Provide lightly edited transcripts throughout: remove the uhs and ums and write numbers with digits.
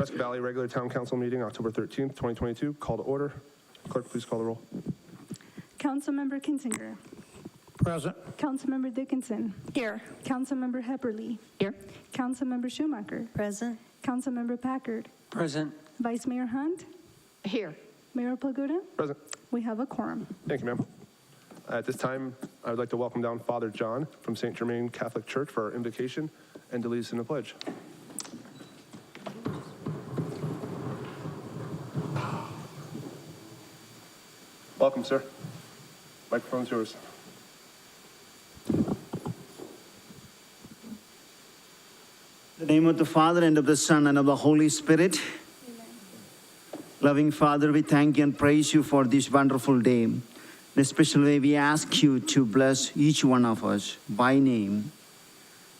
Prescott Valley Regular Town Council meeting, October 13th, 2022. Call to order. Clerk, please call the roll. Councilmember Kinzinger. Present. Councilmember Dickinson. Here. Councilmember Hepperly. Here. Councilmember Schumacher. Present. Councilmember Packard. Present. Vice Mayor Hunt. Here. Mayor Plaguda. Present. We have a quorum. Thank you, ma'am. At this time, I would like to welcome down Father John from St. Germain Catholic Church for our invocation and to lead us in the pledge. Welcome, sir. Microphone's yours. In the name of the Father, and of the Son, and of the Holy Spirit. Amen. Loving Father, we thank you and praise you for this wonderful day. In a special way, we ask you to bless each one of us by name.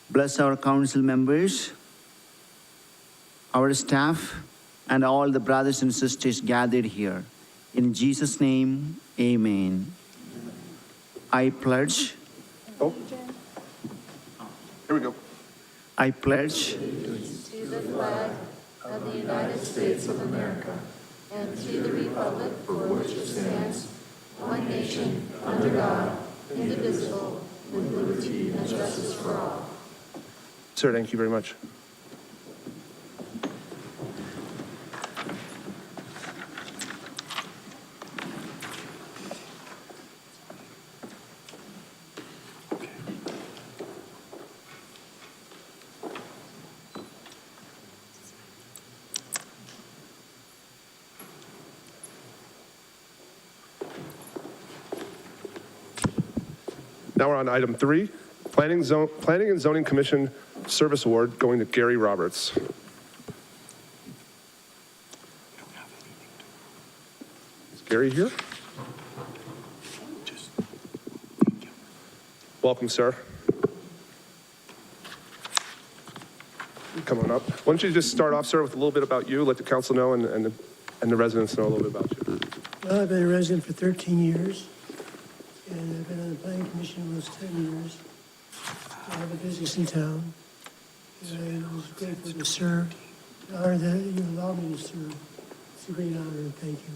Bless our council members, our staff, and all the brothers and sisters gathered here. In Jesus' name, amen. I pledge. Oh, here we go. I pledge to the flag of the United States of America and to the republic for which it stands, one nation, under God, indivisible, with liberty and justice for all. Sir, thank you very much. Now we're on item 3, Planning and Zoning Commission Service Award going to Gary Roberts. Is Gary here? Welcome, sir. Come on up. Why don't you just start off, sir, with a little bit about you, let the council know and the residents know a little bit about you. Well, I've been a resident for 13 years, and I've been on the planning commission almost 10 years. I have a business in town, and I was grateful to serve. The honor that you allowed me to serve. It's a great honor, and thank you.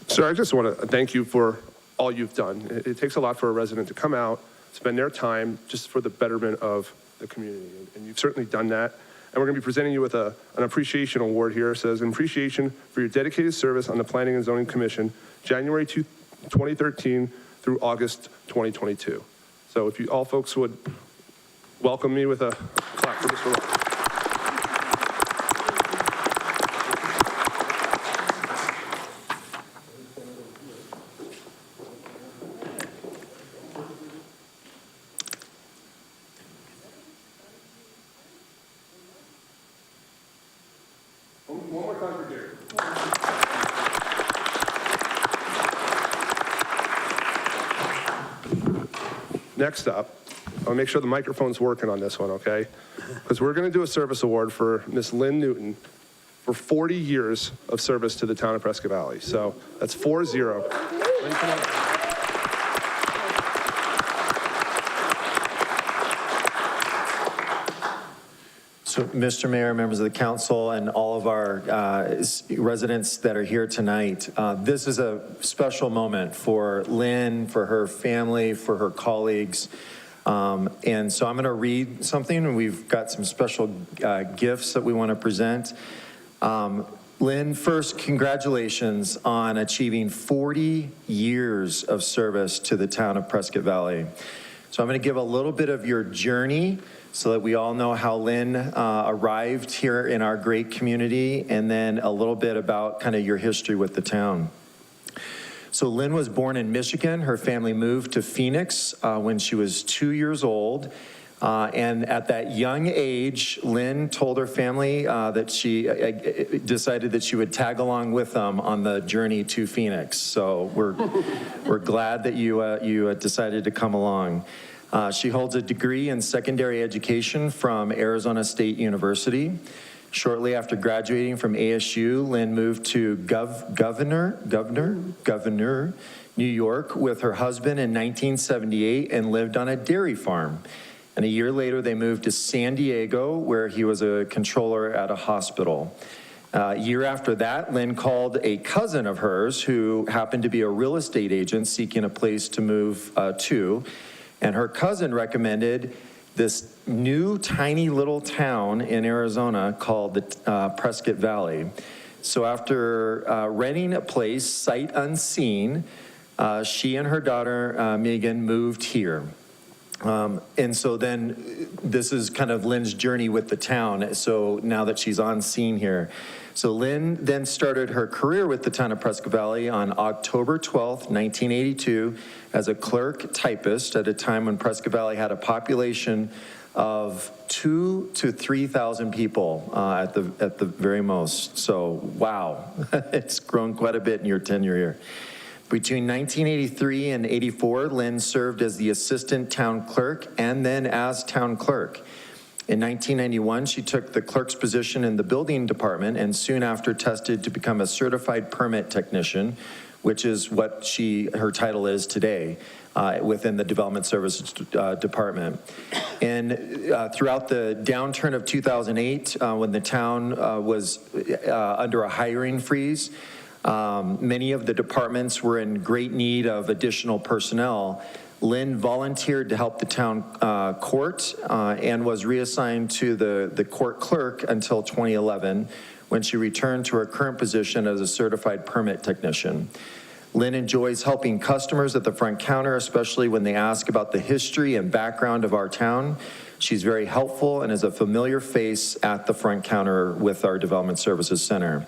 Sir, I just want to thank you for all you've done. It takes a lot for a resident to come out, spend their time just for the betterment of the community, and you've certainly done that. And we're going to be presenting you with an appreciation award here. It says, an appreciation for your dedicated service on the Planning and Zoning Commission, January 2013 through August 2022. So if you all folks would welcome me with a clap for Mr. Larp. One more time for Gary. Next up, I'll make sure the microphone's working on this one, okay? Because we're going to do a service award for Miss Lynn Newton for 40 years of service to the town of Prescott Valley. So that's 4-0. Lynn, come on. So, Mr. Mayor, members of the council, and all of our residents that are here tonight, this is a special moment for Lynn, for her family, for her colleagues. And so I'm going to read something, and we've got some special gifts that we want to present. Lynn, first, congratulations on achieving 40 years of service to the town of Prescott Valley. So I'm going to give a little bit of your journey so that we all know how Lynn arrived here in our great community, and then a little bit about kind of your history with the town. So Lynn was born in Michigan. Her family moved to Phoenix when she was 2 years old. And at that young age, Lynn told her family that she decided that she would tag along with them on the journey to Phoenix. So we're glad that you decided to come along. She holds a degree in secondary education from Arizona State University. Shortly after graduating from ASU, Lynn moved to Governor, New York with her husband in 1978 and lived on a dairy farm. And a year later, they moved to San Diego, where he was a controller at a hospital. A year after that, Lynn called a cousin of hers who happened to be a real estate agent seeking a place to move to. And her cousin recommended this new tiny little town in Arizona called the Prescott Valley. So after renting a place sight unseen, she and her daughter, Megan, moved here. And so then this is kind of Lynn's journey with the town. So now that she's on scene here. So Lynn then started her career with the town of Prescott Valley on October 12th, 1982, as a clerk typist at a time when Prescott Valley had a population of 2,000 to 3,000 people at the very most. So wow, it's grown quite a bit in your tenure here. Between 1983 and 84, Lynn served as the assistant town clerk and then as town clerk. In 1991, she took the clerk's position in the building department and soon after tested to become a certified permit technician, which is what her title is today within the Development Services Department. And throughout the downturn of 2008, when the town was under a hiring freeze, many of the departments were in great need of additional personnel. Lynn volunteered to help the town court and was reassigned to the court clerk until 2011, when she returned to her current position as a certified permit technician. Lynn enjoys helping customers at the front counter, especially when they ask about the history and background of our town. She's very helpful and is a familiar face at the front counter with our Development Services Center.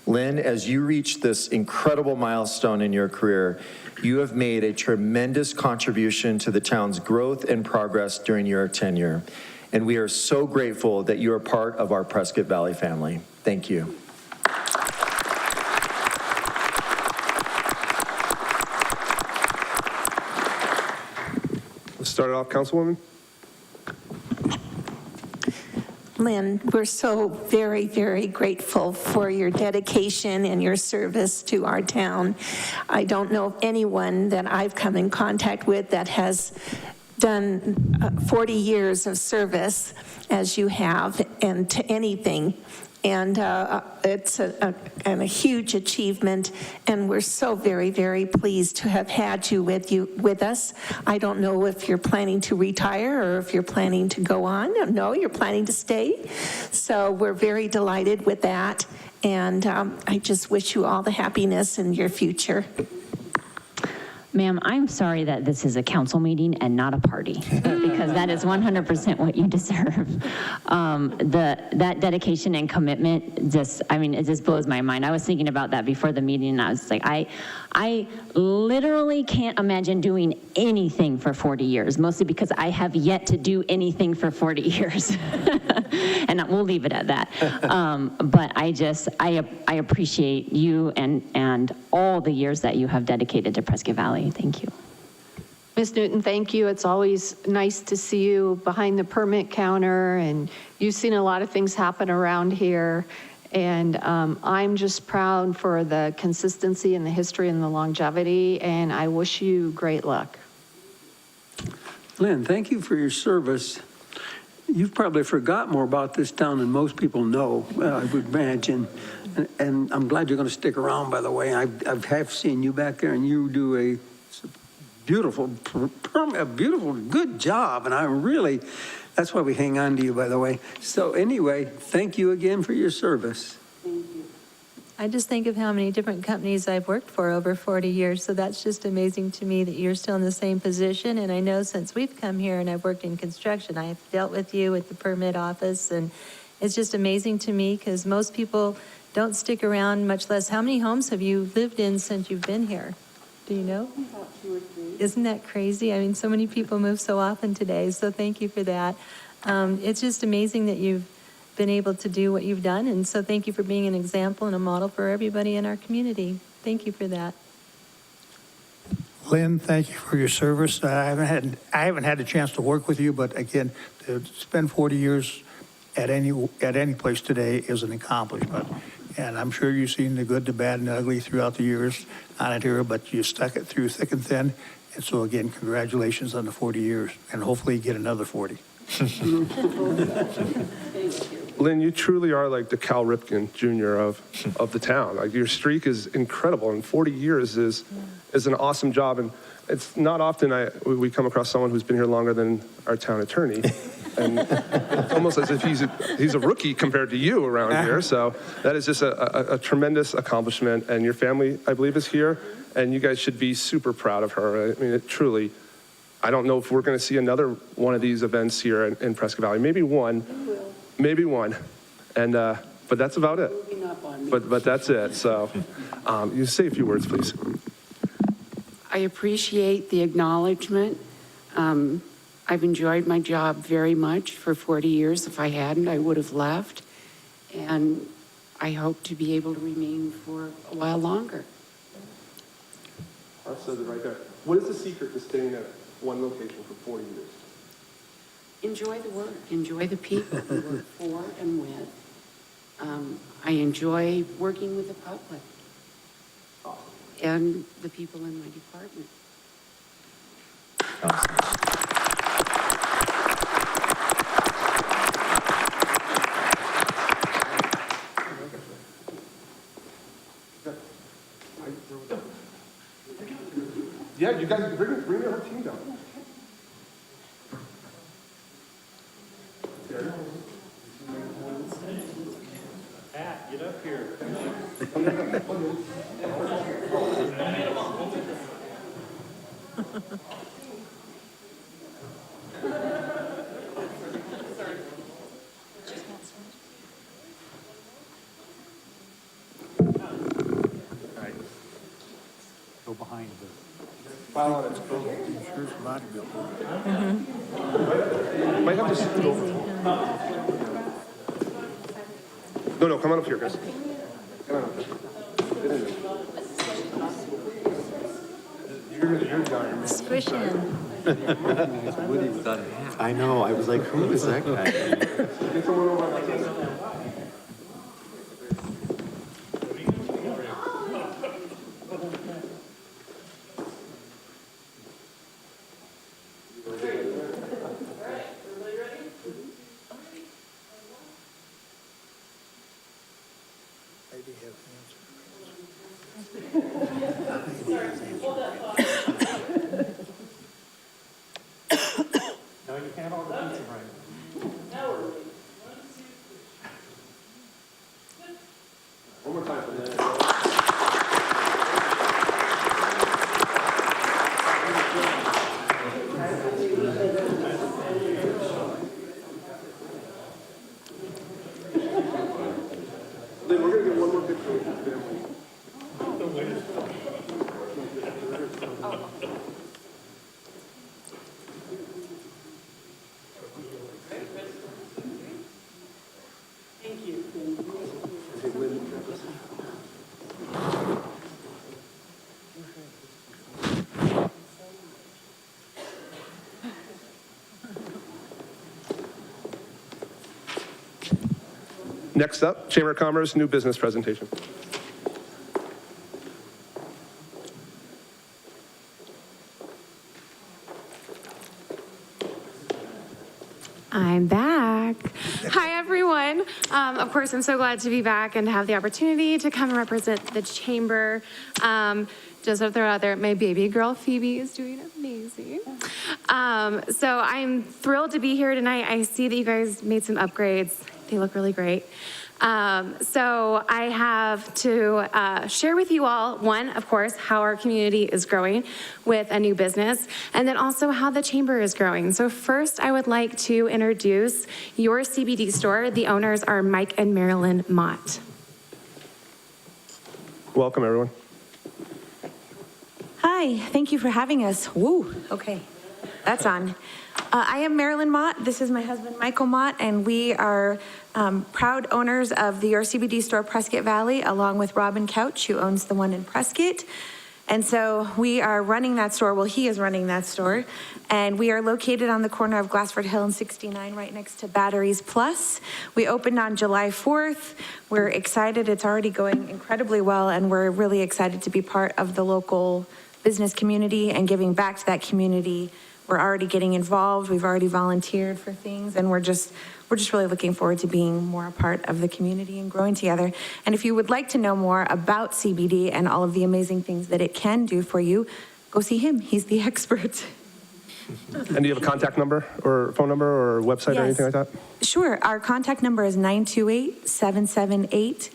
Lynn, as you reach this incredible milestone in your career, you have made a tremendous contribution to the town's growth and progress during your tenure. And we are so grateful that you are part of our Prescott Valley family. Thank you. Let's start it off, Councilwoman. Lynn, we're so very, very grateful for your dedication and your service to our town. I don't know of anyone that I've come in contact with that has done 40 years of service as you have, and to anything. And it's a huge achievement, and we're so very, very pleased to have had you with us. I don't know if you're planning to retire or if you're planning to go on. No, you're planning to stay. So we're very delighted with that, and I just wish you all the happiness in your future. Ma'am, I'm sorry that this is a council meeting and not a party, because that is 100% what you deserve. That dedication and commitment it just blows my mind. I was thinking about that before the meeting, and I was like, I literally can't imagine doing anything for 40 years, mostly because I have yet to do anything for 40 years. And we'll leave it at that. But I appreciate you and all the years that you have dedicated to Prescott Valley. Thank you. Ms. Newton, thank you. It's always nice to see you behind the permit counter, and you've seen a lot of things happen around here. And I'm just proud for the consistency and the history and the longevity, and I wish you great luck. Lynn, thank you for your service. You've probably forgot more about this town than most people know, I would imagine. And I'm glad you're going to stick around, by the way. I have seen you back there, and you do a beautiful, good job. And that's why we hang on to you, by the way. So anyway, thank you again for your service. I just think of how many different companies I've worked for over 40 years, so that's just amazing to me that you're still in the same position. And I know since we've come here and I've worked in construction, I've dealt with you at the permit office, and it's just amazing to me because most people don't stick around, much less. How many homes have you lived in since you've been here? Do you know? About 2 or 3. Isn't that crazy? I mean, so many people move so often today, so thank you for that. It's just amazing that you've been able to do what you've done, and so thank you for being an example and a model for everybody in our community. Thank you for that. Lynn, thank you for your service. I haven't had the chance to work with you, but again, to spend 40 years at any place today is an accomplishment. And I'm sure you've seen the good, the bad, and the ugly throughout the years on it here, but you stuck it through thick and thin, And so again, congratulations on the 40 years, and hopefully you get another 40. Lynn, you truly are like the Cal Ripken Jr. of the town. Like, your streak is incredible, and 40 years is an awesome job. And it's not often we come across someone who's been here longer than our town attorney. And it's almost as if he's a rookie compared to you around here. So that is just a tremendous accomplishment. And your family, I believe, is here, and you guys should be super proud of her. I mean, it truly, I don't know if we're going to see another one of these events here in Prescott Valley. Maybe one. And but that's about it. But that's it. So you say a few words, please. I appreciate the acknowledgement. I've enjoyed my job very much for 40 years. If I hadn't, I would have left. And I hope to be able to remain for a while longer. That says it right there. What is the secret to staying at one location for 40 years? Enjoy the work, enjoy the people we work for and with. I enjoy working with the public and the people in my department. Yeah, you guys bring your whole team down. Pat, get up here. Go behind the. While it's Here's bodybuilding. might have to scoot over. No, come on up here, guys. Come on up. Get in there. You're done. Squish in. I know, I was like, who is that guy? Get someone over like this. No, you can't order pizza right. One more time. Then we're going to get one more picture with your family. Next up, Chamber of Commerce, new business presentation. I'm back. Hi, everyone. Of course, I'm so glad to be back and have the opportunity to come and represent the chamber. Just to throw out there, my baby girl, Phoebe, is doing amazing. So I'm thrilled to be here tonight. I see that you guys made some upgrades. They look really great. So I have to share with you all, one, of course, how our community is growing with a new business, and then also how the chamber is growing. So first, I would like to introduce your CBD store. The owners are Mike and Marilyn Mott. Welcome, everyone. Hi, thank you for having us. Woo, okay, that's on. I am Marilyn Mott. This is my husband, Michael Mott, and we are proud owners of the Your CBD store, Prescott Valley, along with Robin Couch, who owns the one in Prescott. And so we are running that store. Well, he is running that store. And we are located on the corner of Glassford Hill and 69, right next to Batteries Plus. We opened on July 4th. We're excited. It's already going incredibly well, and we're really excited to be part of the local business community and giving back to that community. We're already getting involved. We've already volunteered for things, and we're just really looking forward to being more a part of the community and growing together. And if you would like to know more about CBD and all of the amazing things that it can do for you, go see him. He's the expert. And do you have a contact number or phone number or website or anything like that? Sure. Our contact number is 928-778.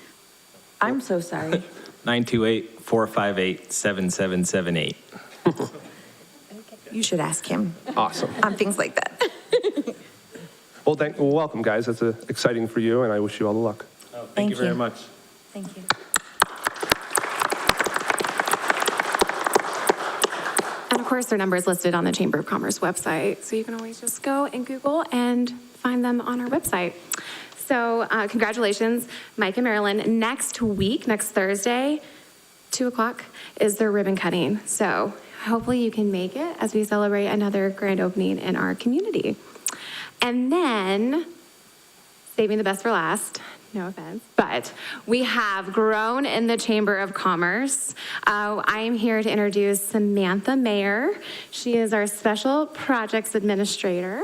I'm so sorry. 928-458-7778. You should ask him Awesome. on things like that. Well, welcome, guys. That's exciting for you, and I wish you all the luck. Thank you very much. Thank you. And of course, their number is listed on the Chamber of Commerce website, so you can always just go and Google and find them on our website. So congratulations, Mike and Marilyn. Next week, next Thursday, 2 o'clock, is their ribbon cutting. So hopefully you can make it as we celebrate another grand opening in our community. And then, saving the best for last, no offense, but we have grown in the Chamber of Commerce. I am here to introduce Samantha Mayer. She is our Special Projects Administrator.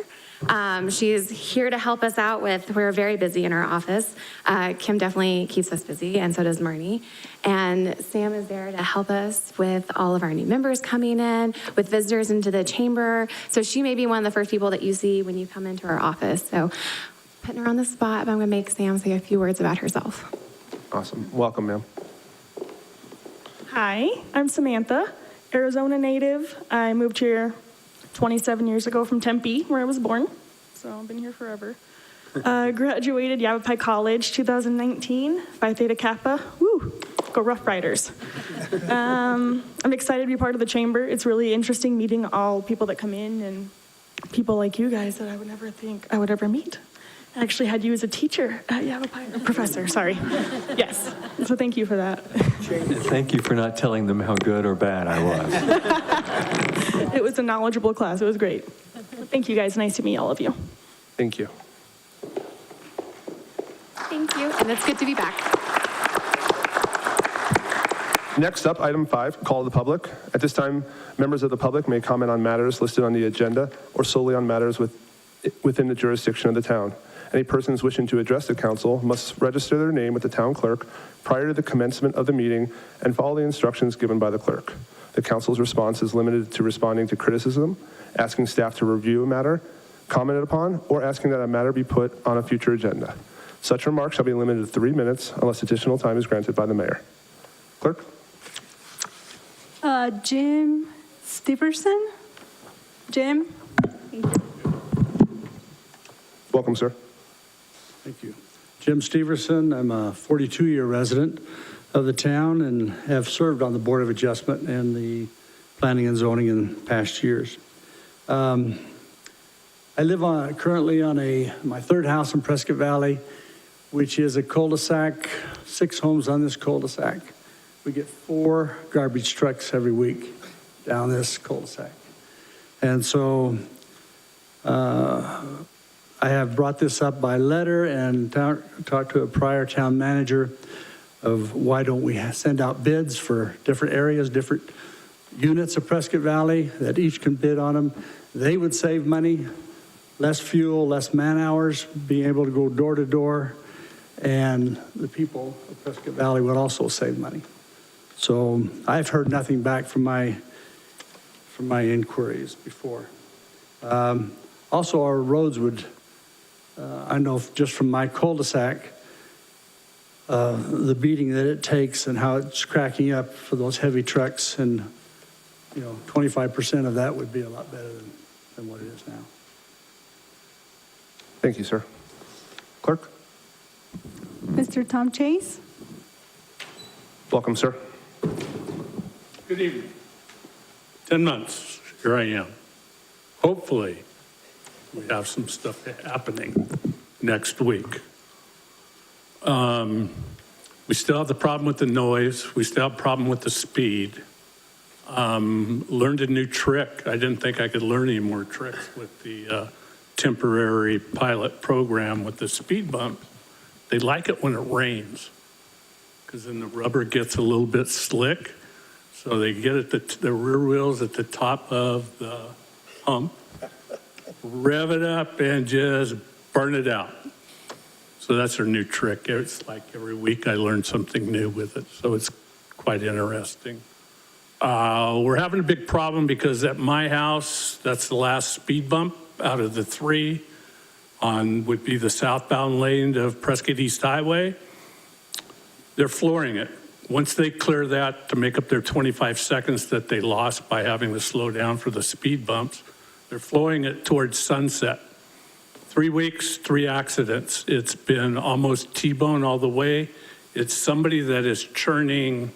She is here to help us out we're very busy in our office. Kim definitely keeps us busy, and so does Marnie. And Sam is there to help us with all of our new members coming in, with visitors into the chamber. So she may be one of the first people that you see when you come into our office. So putting her on the spot, but I'm going to make Sam say a few words about herself. Awesome. Welcome, ma'am. Hi, I'm Samantha, Arizona native. I moved here 27 years ago from Tempe, where I was born, so I've been here forever. Graduated Yavapai College 2019, Phi Theta Kappa. Woo, go Rough Riders. I'm excited to be part of the chamber. It's really interesting meeting all people that come in and people like you guys that I would never think I would ever meet. I actually had you as a teacher at Yavapai, or professor, sorry. Yes, so thank you for that. Thank you for not telling them how good or bad I was. It was a knowledgeable class. It was great. Thank you guys. Nice to meet all of you. Thank you. Thank you, and it's good to be back. Next up, item 5, call of the public. At this time, members of the public may comment on matters listed on the agenda or solely on matters within the jurisdiction of the town. Any persons wishing to address the council must register their name with the town clerk prior to the commencement of the meeting and follow the instructions given by the clerk. The council's response is limited to responding to criticism, asking staff to review a matter commented upon, or asking that a matter be put on a future agenda. Such remarks shall be limited to 3 minutes unless additional time is granted by the mayor. Clerk? Jim Steverson? Jim? Thank you. Welcome, sir. Thank you. Jim Steverson. I'm a 42-year resident of the town and have served on the Board of Adjustment and the Planning and Zoning in past years. I live currently on my third house in Prescott Valley, which is a cul-de-sac, 6 homes on this cul-de-sac. We get 4 garbage trucks every week down this cul-de-sac. And so I have brought this up by letter and talked to a prior town manager of why don't we send out bids for different areas, different units of Prescott Valley that each can bid on them. They would save money, less fuel, less man hours, being able to go door to door, and the people of Prescott Valley would also save money. So I've heard nothing back from my inquiries before. Also, our roads would, I know just from my cul-de-sac, the beating that it takes and how it's cracking up for those heavy trucks, and 25% of that would be a lot better than what it is now. Thank you, sir. Clerk? Mr. Tom Chase? Welcome, sir. Good evening. 10 months, here I am. Hopefully, we have some stuff happening next week. We still have the problem with the noise. We still have a problem with the speed. Learned a new trick. I didn't think I could learn any more tricks with the temporary pilot program with the speed bump. They like it when it rains, because then the rubber gets a little bit slick. So they get at the rear wheels at the top of the hump, rev it up, and just burn it out. So that's their new trick. It's like every week I learn something new with it, so it's quite interesting. We're having a big problem because at my house, that's the last speed bump out of the 3 would be the southbound lane of Prescott East Highway. They're flooring it. Once they clear that to make up their 25 seconds that they lost by having to slow down for the speed bumps, they're flowing it towards Sunset. 3 weeks, 3 accidents. It's been almost T-bone all the way. It's somebody that is churning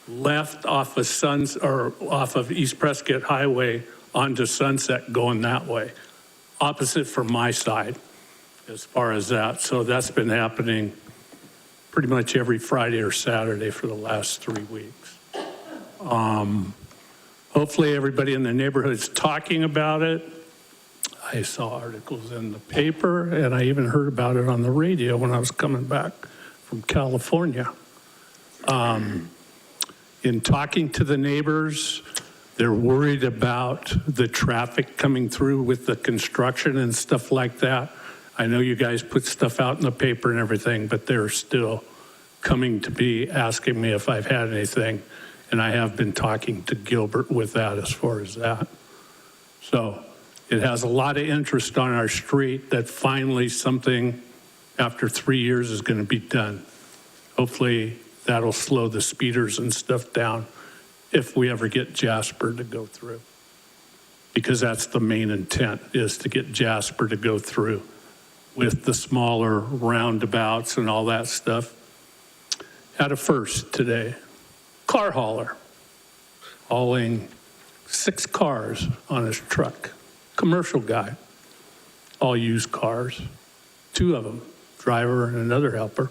left off of East Prescott Highway onto Sunset going that way, opposite from my side as far as that. So that's been happening pretty much every Friday or Saturday for the last 3 weeks. Hopefully everybody in the neighborhood is talking about it. I saw articles in the paper, and I even heard about it on the radio when I was coming back from California. In talking to the neighbors, they're worried about the traffic coming through with the construction and stuff like that. I know you guys put stuff out in the paper and everything, but they're still coming to me asking me if I've had anything, and I have been talking to Gilbert with that as far as that. So it has a lot of interest on our street that finally something after 3 years is going to be done. Hopefully that'll slow the speeders and stuff down if we ever get Jasper to go through, because that's the main intent, is to get Jasper to go through with the smaller roundabouts and all that stuff. Had a first today, car hauler hauling 6 cars on his truck, commercial guy, all used cars, 2 of them, driver and another helper.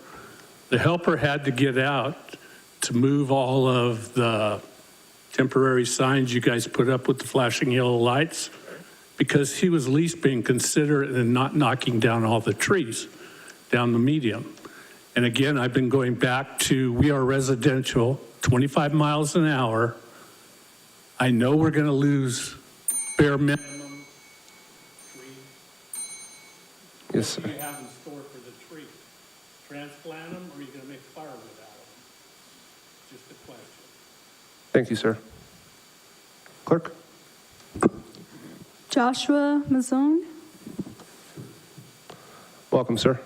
The helper had to get out to move all of the temporary signs you guys put up with the flashing yellow lights, because he was at least being considerate and not knocking down all the trees down the medium. And again, I've been going back to, we are residential, 25 miles an hour. I know we're going to lose bare minimum trees. Yes, sir. What do you have in store for the trees? Transplant them, or are you going to make firewood out of them? Just a question. Thank you, sir. Clerk? Joshua Mazone. Welcome, sir.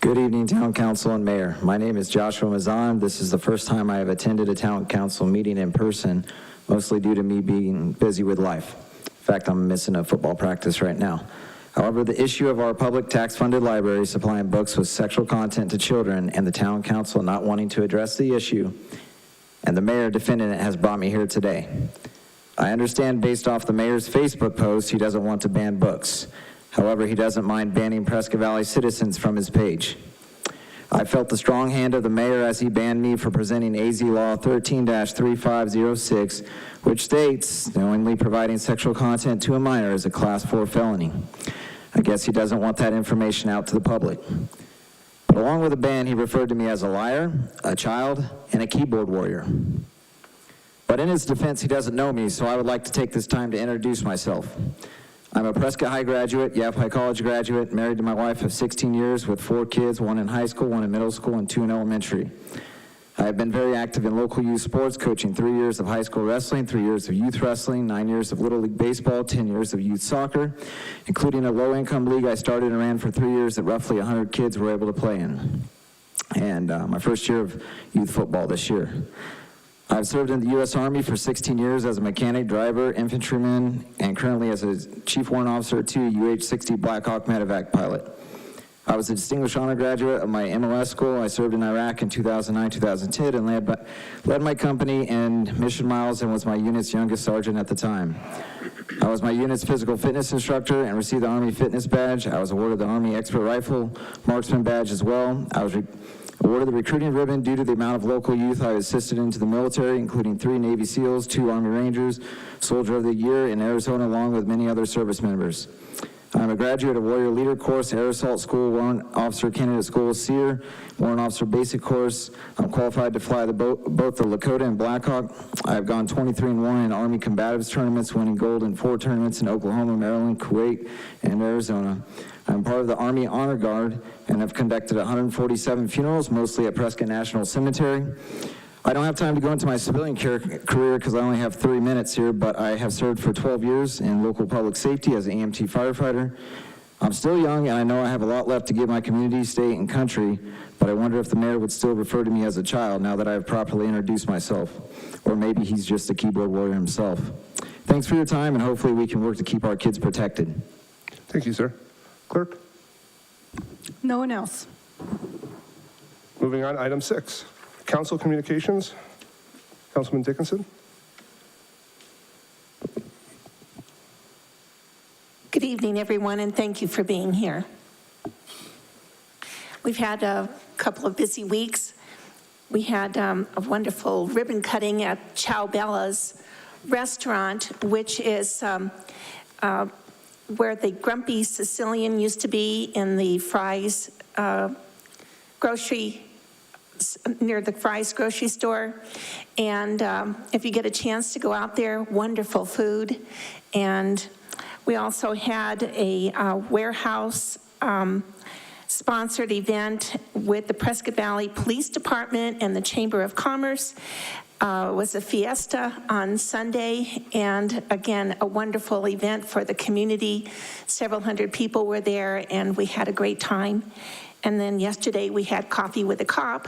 Good evening, Town Council and Mayor. My name is Joshua Mazan. This is the first time I have attended a Town Council meeting in person, mostly due to me being busy with life. In fact, I'm missing a football practice right now. However, the issue of our public tax-funded library supplying books with sexual content to children and the Town Council not wanting to address the issue, and the mayor defending it, has brought me here today. I understand based off the mayor's Facebook post, he doesn't want to ban books. However, he doesn't mind banning Prescott Valley citizens from his page. I felt the strong hand of the mayor as he banned me for presenting AZ Law 13-3506, which states knowingly providing sexual content to a minor is a Class 4 felony. I guess he doesn't want that information out to the public. But along with the ban, he referred to me as a liar, a child, and a keyboard warrior. But in his defense, he doesn't know me, so I would like to take this time to introduce myself. I'm a Prescott High graduate, Yap High College graduate, married to my wife of 16 years with 4 kids, 1 in high school, 1 in middle school, and 2 in elementary. I have been very active in local youth sports, coaching 3 years of high school wrestling, 3 years of youth wrestling, 9 years of Little League baseball, 10 years of youth soccer, including a low-income league I started and ran for 3 years that roughly 100 kids were able to play in. And my first year of youth football this year. I've served in the U.S. Army for 16 years as a mechanic, driver, infantryman, and currently as a Chief Warrant Officer to UH-60 Black Hawk medevac pilot. I was a Distinguished Honor Graduate of my MLS school. I served in Iraq in 2009-2010 and led my company in mission miles and was my unit's youngest sergeant at the time. I was my unit's physical fitness instructor and received the Army Fitness Badge. I was awarded the Army Expert Rifle Marksman Badge as well. I was awarded the recruiting ribbon due to the amount of local youth I assisted into the military, including 3 Navy SEALs, 2 Army Rangers, Soldier of the Year in Arizona, along with many other service members. I'm a graduate of Warrior Leader Course, Air Assault School, Warrant Officer Candidate School, SEER, Warrant Officer Basic Course. I'm qualified to fly both the Lakota and Blackhawk. I've gone 23-1 in Army combatives tournaments, winning gold in 4 tournaments in Oklahoma, Maryland, Kuwait, and Arizona. I'm part of the Army Honor Guard and have conducted 147 funerals, mostly at Prescott National Cemetery. I don't have time to go into my civilian career because I only have 30 minutes here, but I have served for 12 years in local public safety as an EMT firefighter. I'm still young, and I know I have a lot left to give my community, state, and country, but I wonder if the mayor would still refer to me as a child now that I have properly introduced myself. Or maybe he's just a keyboard warrior himself. Thanks for your time, and hopefully we can work to keep our kids protected. Thank you, sir. Clerk? No one else. Moving on, item 6. Council communications. Councilman Dickinson. Good evening, everyone, and thank you for being here. We've had a couple of busy weeks. We had a wonderful ribbon cutting at Chow Bella's restaurant, which is where the Grumpy Sicilian used to be in the Fry's near the Fry's grocery store. And if you get a chance to go out there, wonderful food. And we also had a warehouse sponsored event with the Prescott Valley Police Department and the Chamber of Commerce. It was a fiesta on Sunday, and again, a wonderful event for the community. Several hundred people were there, and we had a great time. And then yesterday we had coffee with a cop,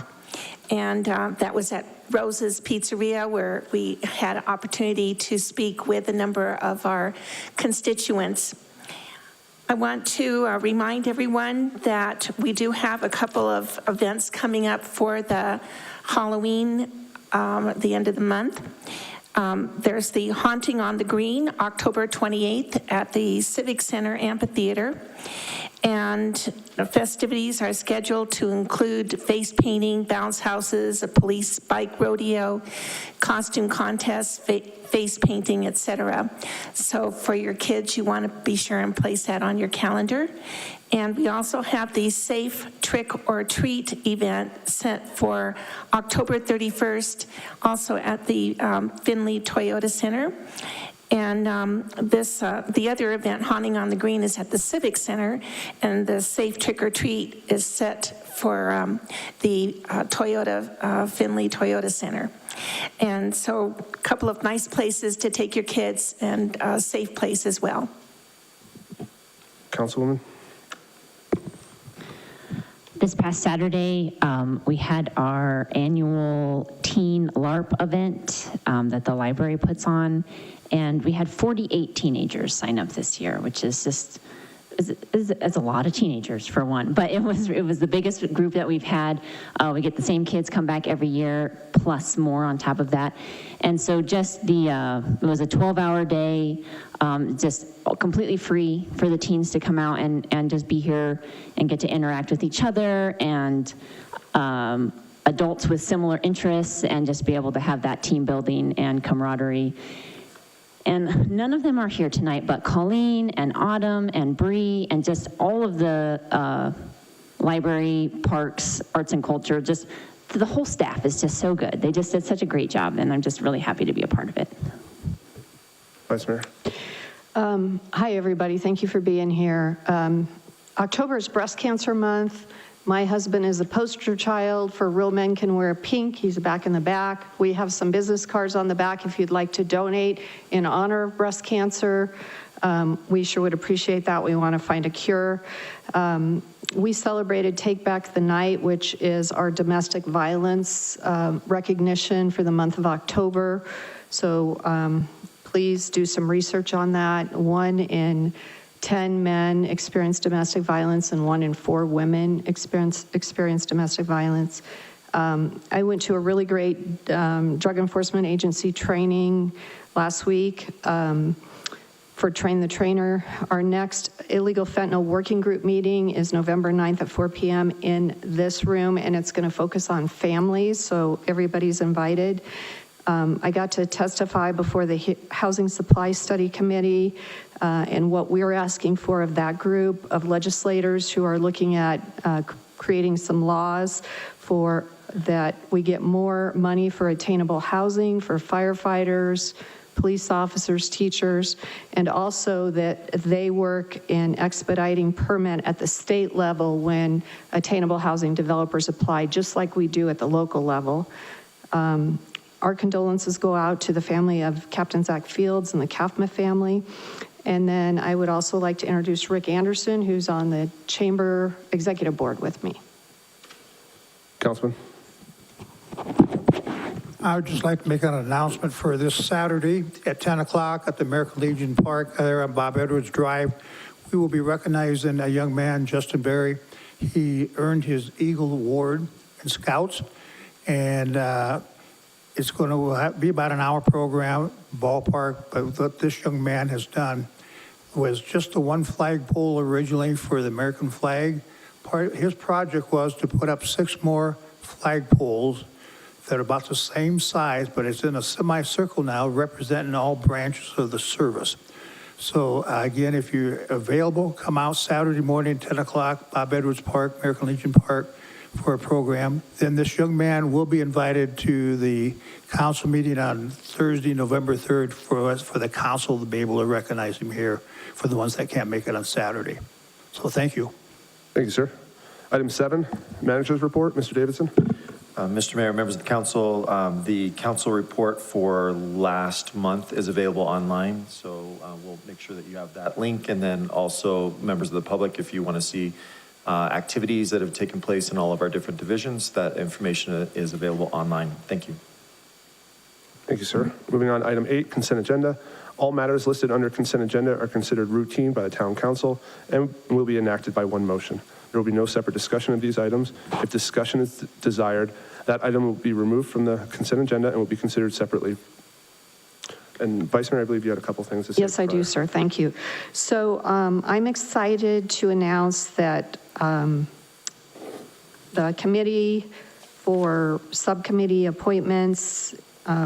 and that was at Rose's Pizzeria, where we had an opportunity to speak with a number of our constituents. I want to remind everyone that we do have a couple of events coming up for the Halloween at the end of the month. There's the Haunting on the Green, October 28th at the Civic Center Amphitheater. And festivities are scheduled to include face painting, bounce houses, a police bike rodeo, costume contests, face painting, etc. So for your kids, you want to be sure and place that on your calendar. And we also have the Safe Trick or Treat event set for October 31st, also at the Findlay Toyota Center. And the other event, Haunting on the Green, is at the Civic Center, and the Safe Trick or Treat is set for the Findlay Toyota Center. And so a couple of nice places to take your kids, and a safe place as well. Councilwoman. This past Saturday, we had our annual teen Larp event that the library puts on, and we had 48 teenagers sign up this year, which is just, it's a lot of teenagers for one, but it was the biggest group that we've had. We get the same kids come back every year, plus more on top of that. And so just it was a 12-hour day, just completely free for the teens to come out and just be here and get to interact with each other and adults with similar interests, and just be able to have that team building and camaraderie. And none of them are here tonight, but Colleen and Autumn and Bree and just all of the library, parks, arts and culture, just the whole staff is just so good. They just did such a great job, and I'm just really happy to be a part of it. Vice Mayor. Hi, everybody. Thank you for being here. October is Breast Cancer Month. My husband is a poster child for Real Men Can Wear Pink. He's back in the back. We have some business cards on the back if you'd like to donate in honor of breast cancer. We sure would appreciate that. We want to find a cure. We celebrated Take Back the Night, which is our domestic violence recognition for the month of October. So please do some research on that. 1 in 10 men experience domestic violence, and 1 in 4 women experience domestic violence. I went to a really great Drug Enforcement Agency training last week for Train the Trainer. Our next illegal fentanyl working group meeting is November 9th at 4 p.m. in this room, and it's going to focus on families, so everybody's invited. I got to testify before the Housing Supply Study Committee, and what we're asking for of that group of legislators who are looking at creating some laws for that we get more money for attainable housing for firefighters, police officers, teachers, and also that they work in expediting permit at the state level when attainable housing developers apply, just like we do at the local level. Our condolences go out to the family of Captain Zach Fields and the Kaufman family. And then I would also like to introduce Rick Anderson, who's on the Chamber Executive Board with me. Councilman. I would just like to make an announcement for this Saturday at 10 o'clock at the American Legion Park there on Bob Edwards Drive. We will be recognizing a young man, Justin Berry. He earned his Eagle Award in Scouts, and it's going to be about an hour program, ballpark, but what this young man has done was just the one flagpole originally for the American flag. His project was to put up 6 more flagpoles that are about the same size, but it's in a semicircle now representing all branches of the service. So again, if you're available, come out Saturday morning, 10 o'clock, Bob Edwards Park, American Legion Park, for a program. Then this young man will be invited to the council meeting on Thursday, November 3rd, for the council to be able to recognize him here for the ones that can't make it on Saturday. So thank you. Thank you, sir. Item 7, Manager's Report. Mr. Davidson. Mr. Mayor, members of the council report for last month is available online, so we'll make sure that you have that link, and then also members of the public, if you want to see activities that have taken place in all of our different divisions, that information is available online. Thank you. Thank you, sir. Moving on, item 8, consent agenda. All matters listed under consent agenda are considered routine by the town council and will be enacted by one motion. There will be no separate discussion of these items. If discussion is desired, that item will be removed from the consent agenda and will be considered separately. And Vice Mayor, I believe you had a couple things to say. Yes, I do, sir. Thank you. So I'm excited to announce that the committee for subcommittee appointments,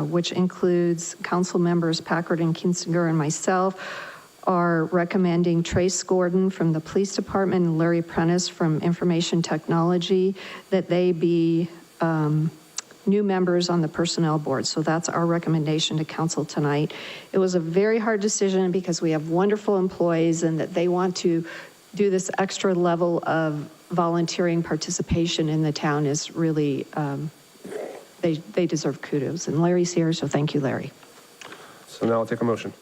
which includes council members Packard and Kinsinger and myself, are recommending Trace Gordon from the police department and Larry Prentice from information technology, that they be new members on the personnel board. So that's our recommendation to council tonight. It was a very hard decision because we have wonderful employees and that they want to do this extra level of volunteering participation in the town is really, they deserve kudos. And Larry's here, so thank you, Larry. So now I'll take a motion.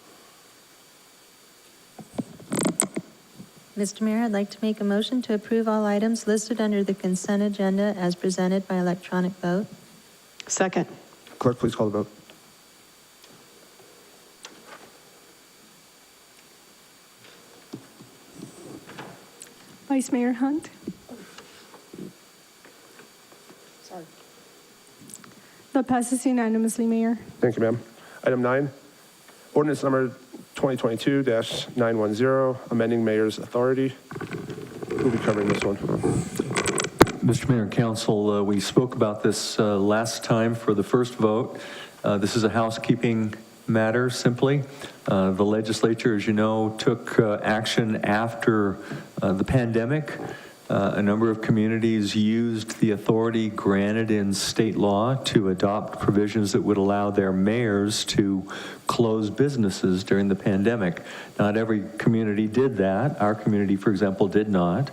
Mr. Mayor, I'd like to make a motion to approve all items listed under the consent agenda as presented by electronic vote. Second. Clerk, please call the vote. Vice Mayor Hunt. Sorry. That passes unanimously, Mayor. Thank you, ma'am. Item 9, ordinance number 2022-910, amending mayor's authority. We'll be covering this one. Mr. Mayor and Council, we spoke about this last time for the first vote. This is a housekeeping matter, simply. The legislature, as you know, took action after the pandemic. A number of communities used the authority granted in state law to adopt provisions that would allow their mayors to close businesses during the pandemic. Not every community did that. Our community, for example, did not,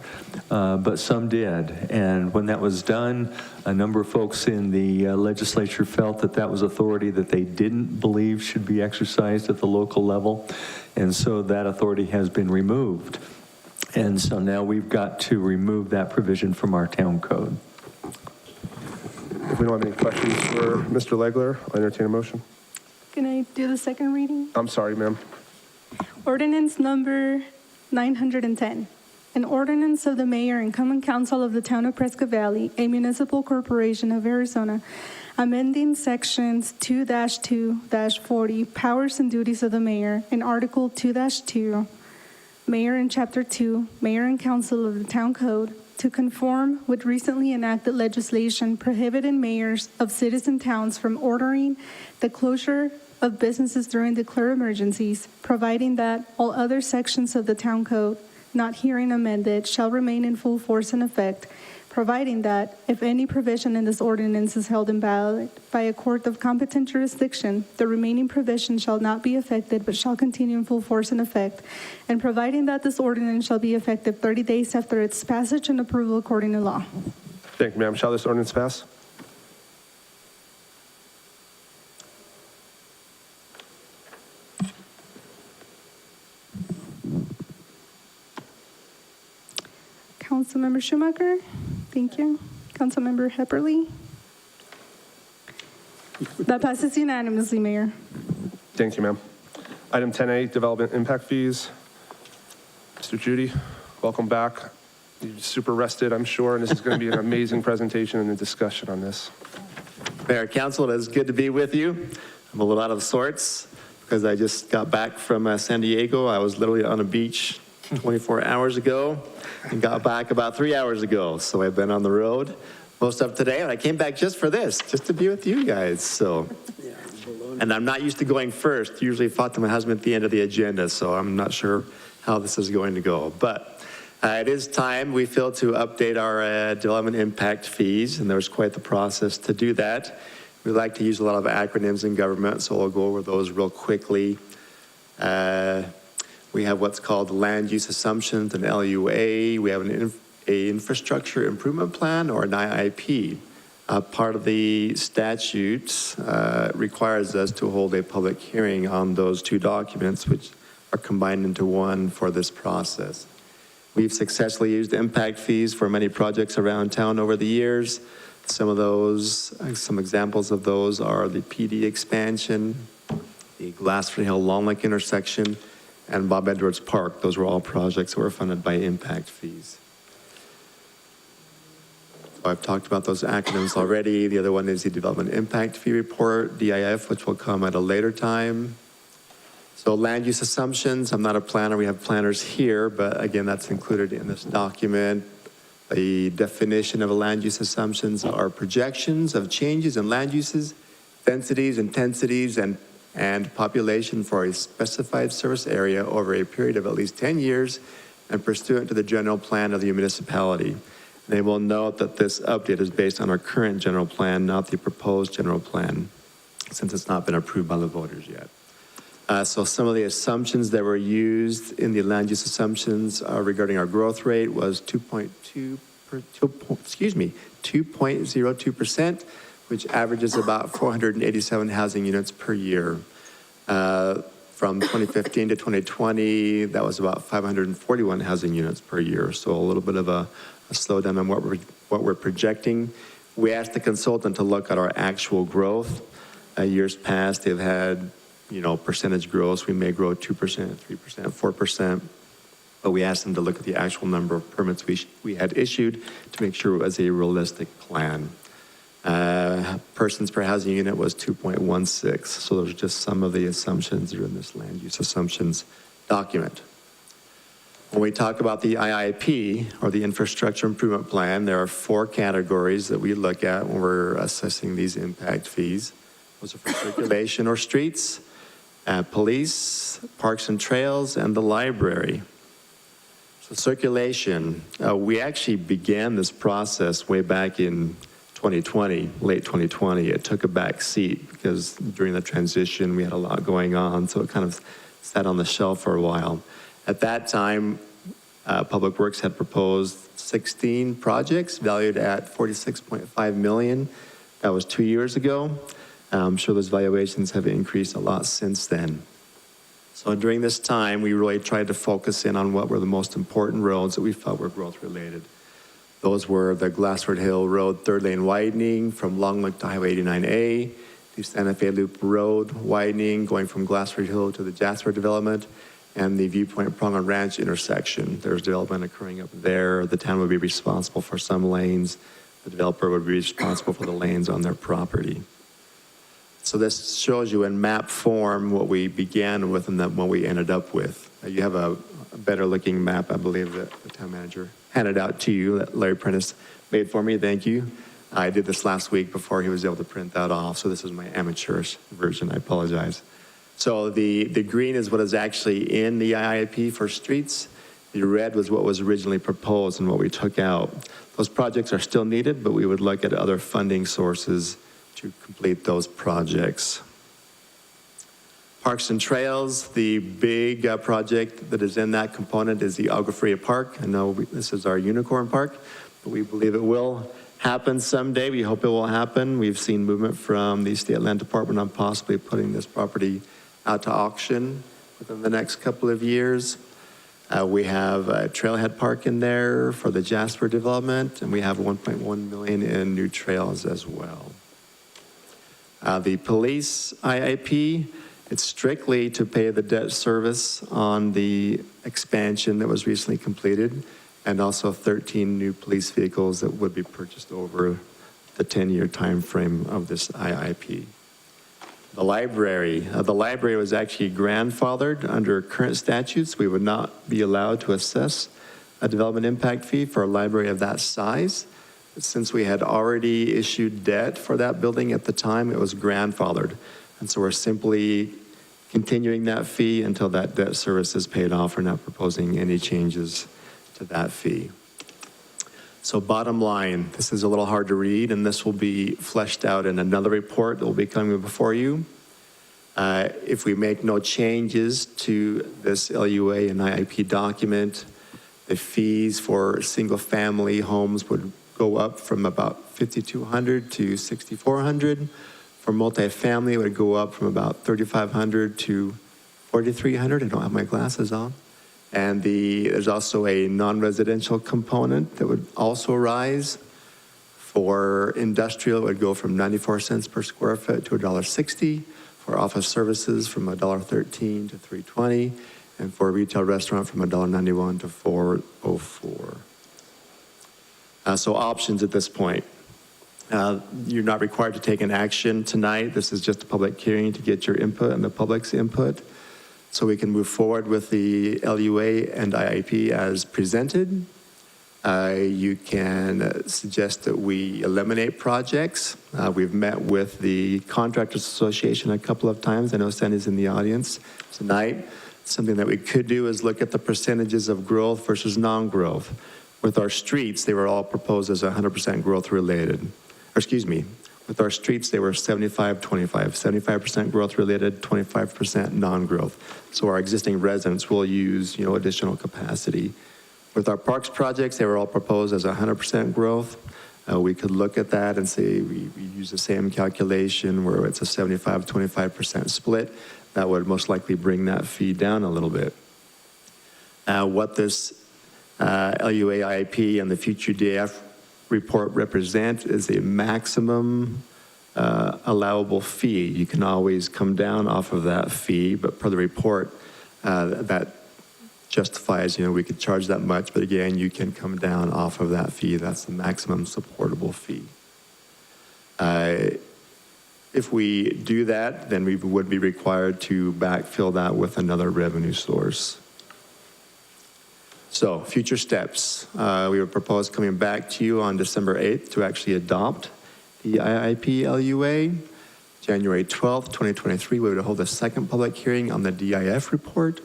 but some did. And when that was done, a number of folks in the legislature felt that that was authority that they didn't believe should be exercised at the local level. And so that authority has been removed. And so now we've got to remove that provision from our town code. If we don't have any questions for Mr. Legler, I'll entertain a motion. Can I do the second reading? I'm sorry, ma'am. Ordinance number 910. An ordinance of the mayor and common council of the town of Prescott Valley, a municipal corporation of Arizona, amending sections 2-2-40, powers and duties of the mayor, and article 2-2, Mayor in Chapter 2, Mayor and Council of the Town Code, to conform with recently enacted legislation prohibiting mayors of citizen towns from ordering the closure of businesses during declared emergencies, providing that all other sections of the town code not herein amended shall remain in full force and effect, providing that if any provision in this ordinance is held invalid by a court of competent jurisdiction, the remaining provision shall not be affected but shall continue in full force and effect, and providing that this ordinance shall be effective 30 days after its passage and approval according to law. Thank you, ma'am. Shall this ordinance pass? Councilmember Schumacher, thank you. Councilmember Hepperly. That passes unanimously, Mayor. Thank you, ma'am. Item 10A, development impact fees. Mr. Judy, welcome back. You're super rested, I'm sure, and this is going to be an amazing presentation and a discussion on this. Mayor, Council, it is good to be with you. I'm a little out of sorts because I just got back from San Diego. I was literally on a beach 24 hours ago and got back about 3 hours ago. So I've been on the road most of today, and I came back just for this, just to be with you guys. So, and I'm not used to going first. Usually fought to my husband at the end of the agenda, so I'm not sure how this is going to go. But it is time, we feel, to update our development impact fees, and there's quite the process to do that. We like to use a lot of acronyms in government, so we'll go over those real quickly. We have what's called land use assumptions, an LUA. We have an infrastructure improvement plan, or an IIP. Part of the statutes requires us to hold a public hearing on those two documents, which are combined into one for this process. We've successfully used impact fees for many projects around town over the years. Some examples of those are the PD expansion, the Glassford Hill Long Lake intersection, and Bob Edwards Park. Those were all projects that were funded by impact fees. So I've talked about those acronyms already. The other one is the Development Impact Fee Report, DIF, which will come at a later time. So land use assumptions, I'm not a planner, we have planners here, but again, that's included in this document. The definition of a land use assumptions are projections of changes in land uses, densities, intensities, and population for a specified service area over a period of at least 10 years and pursuant to the general plan of the municipality. They will note that this update is based on our current general plan, not the proposed general plan, since it's not been approved by the voters yet. So some of the assumptions that were used in the land use assumptions regarding our growth rate was 2.02%, which averages about 487 housing units per year. From 2015 to 2020, that was about 541 housing units per year. So a little bit of a slowdown on what we're projecting. We asked the consultant to look at our actual growth. Years past, they've had, percentage growth. We may grow 2%, 3%, 4%. But we asked them to look at the actual number of permits we had issued to make sure it was a realistic plan. Persons per housing unit was 2.16. So those are just some of the assumptions that are in this land use assumptions document. When we talk about the IIP, or the Infrastructure Improvement Plan, there are 4 categories that we look at when we're assessing these impact fees. Those are for circulation or streets, police, parks and trails, and the library. So circulation, we actually began this process way back in 2020, late 2020. It took a back seat because during the transition we had a lot going on, so it kind of sat on the shelf for a while. At that time, Public Works had proposed 16 projects valued at $46.5 million. That was 2 years ago. I'm sure those valuations have increased a lot since then. So during this time, we really tried to focus in on what were the most important roads that we felt were growth related. Those were the Glassford Hill Road 3rd lane widening from Long Lake to Highway 89A, the Santa Fe Loop Road widening going from Glassford Hill to the Jasper development, and the Viewpoint Prong and Ranch intersection. There's development occurring up there. The town would be responsible for some lanes. The developer would be responsible for the lanes on their property. So this shows you in map form what we began with and then what we ended up with. You have a better looking map, I believe, that the town manager handed out to you that Larry Prentice made for me. Thank you. I did this last week before he was able to print that off, so this is my amateurish version. I apologize. So the green is what is actually in the IIP for streets. The red was what was originally proposed and what we took out. Those projects are still needed, but we would look at other funding sources to complete those projects. Parks and Trails, the big project that is in that component is the Agua Fria Park. I know this is our unicorn park, but we believe it will happen someday. We hope it will happen. We've seen movement from the State Land Department on possibly putting this property out to auction within the next couple of years. We have a Trailhead Park in there for the Jasper development, and we have 1.1 million in new trails as well. The police IIP, it's strictly to pay the debt service on the expansion that was recently completed, and also 13 new police vehicles that would be purchased over the 10-year time frame of this IIP. The library was actually grandfathered under current statutes. We would not be allowed to assess a development impact fee for a library of that size. But since we had already issued debt for that building at the time, it was grandfathered. And so we're simply continuing that fee until that debt service is paid off. We're not proposing any changes to that fee. So bottom line, this is a little hard to read, and this will be fleshed out in another report that will be coming before you. If we make no changes to this LUA and IIP document, the fees for single-family homes would go up from about $5,200 to $6,400. For multifamily, it would go up from about $3,500 to $4,300. I don't have my glasses on. And there's also a non-residential component that would also rise. For industrial, it would go from 94 cents per square foot to $1.60. For office services, from $1.13 to $3.20. And for a retail restaurant, from $1.91 to $4.04. So options at this point. You're not required to take an action tonight. This is just a public hearing to get your input and the public's input, so we can move forward with the LUA and IIP as presented. You can suggest that we eliminate projects. We've met with the Contractors Association a couple of times. I know Sandy's in the audience tonight. Something that we could do is look at the percentages of growth versus non-growth. With our streets, they were all proposed as 100% growth related. With our streets, they were 75-25, 75% growth related, 25% non-growth. So our existing residents will use, additional capacity. With our parks projects, they were all proposed as 100% growth. We could look at that and say we use the same calculation where it's a 75-25% split. That would most likely bring that fee down a little bit. What this LUA IIP and the future DAF report represent is a maximum allowable fee. You can always come down off of that fee, but per the report, that justifies, we could charge that much, but again, you can come down off of that fee. That's the maximum supportable fee. If we do that, then we would be required to backfill that with another revenue source. So, future steps. We would propose coming back to you on December 8th to actually adopt the IIP LUA. January 12th, 2023, we would hold a second public hearing on the DIF report.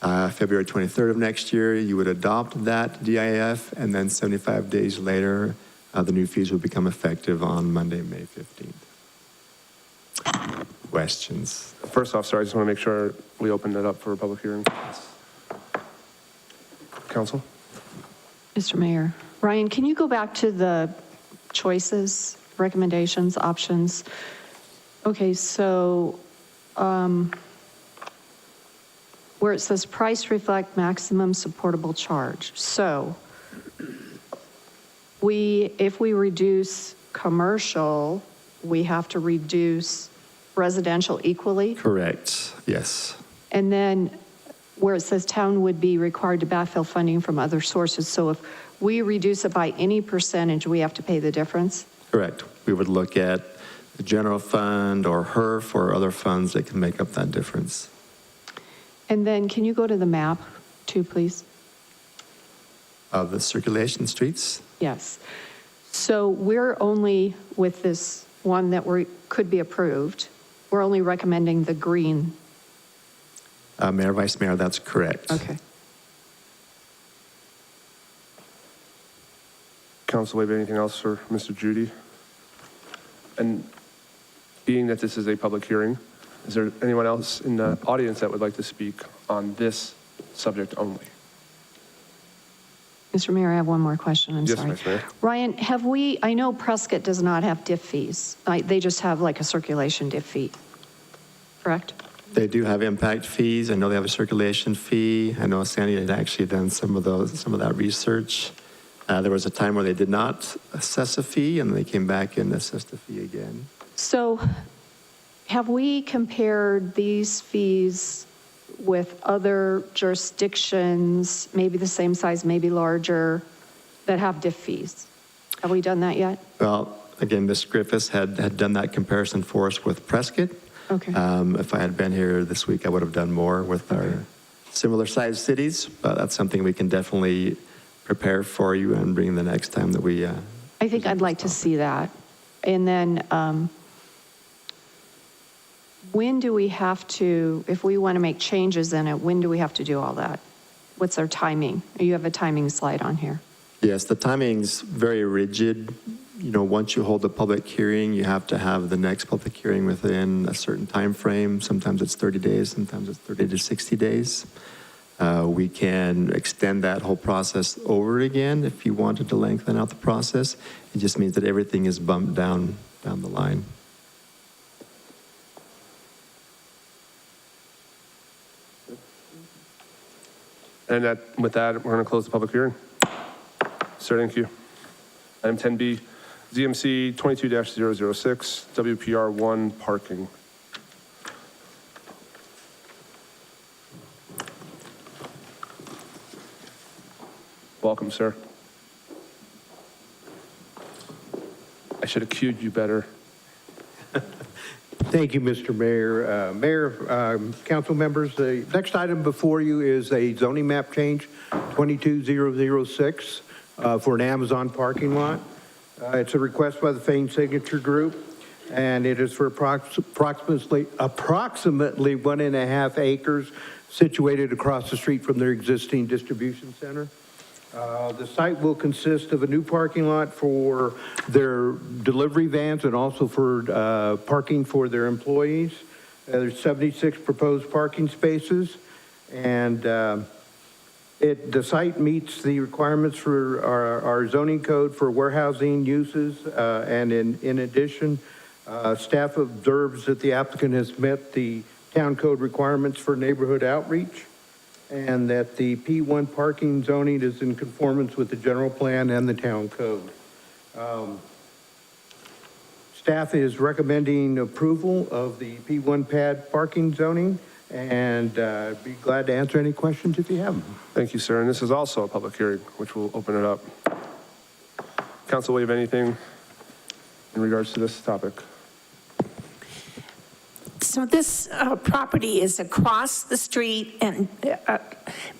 February 23rd of next year, you would adopt that DIF, and then 75 days later, the new fees would become effective on Monday, May 15th. Questions? First off, sorry, I just want to make sure we opened it up for a public hearing. Council? Mr. Mayor, Ryan, can you go back to the choices, recommendations, options? Okay, so where it says price reflect maximum supportable charge. So if we reduce commercial, we have to reduce residential equally? Correct, yes. And then where it says town would be required to backfill funding from other sources. So if we reduce it by any percentage, we have to pay the difference? Correct. We would look at the general fund or HERF or other funds that can make up that difference. And then can you go to the map too, please? Of the circulation streets? Yes. So we're only, with this one that could be approved, we're only recommending the green. Mayor, Vice Mayor, that's correct. Okay. Council, have anything else for Mr. Judy? And being that this is a public hearing, is there anyone else in the audience that would like to speak on this subject only? Mr. Mayor, I have one more question, I'm sorry. Yes, Vice Mayor. Ryan, I know Prescott does not have diff fees. They just have like a circulation diff fee, correct? They do have impact fees. I know they have a circulation fee. I know Sandy had actually done some of that research. There was a time where they did not assess a fee, and they came back and assessed a fee again. So have we compared these fees with other jurisdictions, maybe the same size, maybe larger, that have diff fees? Have we done that yet? Well, again, Ms. Griffiths had done that comparison for us with Prescott. Okay. If I had been here this week, I would have done more with our similar-sized cities, but that's something we can definitely prepare for you and bring the next time that we... I think I'd like to see that. And then when do we have to, if we want to make changes in it, when do we have to do all that? What's our timing? You have a timing slide on here. Yes, the timing's very rigid. You know, once you hold a public hearing, you have to have the next public hearing within a certain time frame. Sometimes it's 30 days, sometimes it's 30 to 60 days. We can extend that whole process over again if you wanted to lengthen out the process. It just means that everything is bumped down the line. And with that, we're going to close the public hearing. Sir, thank you. Item 10B, ZMC 22-006, WPR 1 parking. Welcome, sir. I should have cued you better. Thank you, Mr. Mayor. Mayor, council members, the next item before you is a zoning map change, 22006, for an Amazon parking lot. It's a request by the Fane Signature Group, and it is for approximately 1.5 acres situated across the street from their existing distribution center. The site will consist of a new parking lot for their delivery vans and also for parking for their employees. There's 76 proposed parking spaces, and the site meets the requirements for our zoning code for warehousing uses, and in addition, staff observes that the applicant has met the town code requirements for neighborhood outreach, and that the P1 parking zoning is in conformance with the general plan and the town code. Staff is recommending approval of the P1 pad parking zoning, and be glad to answer any questions if you have them. Thank you, sir. And this is also a public hearing, which will open it up. Council, will you have anything in regards to this topic? So this property is across the street, and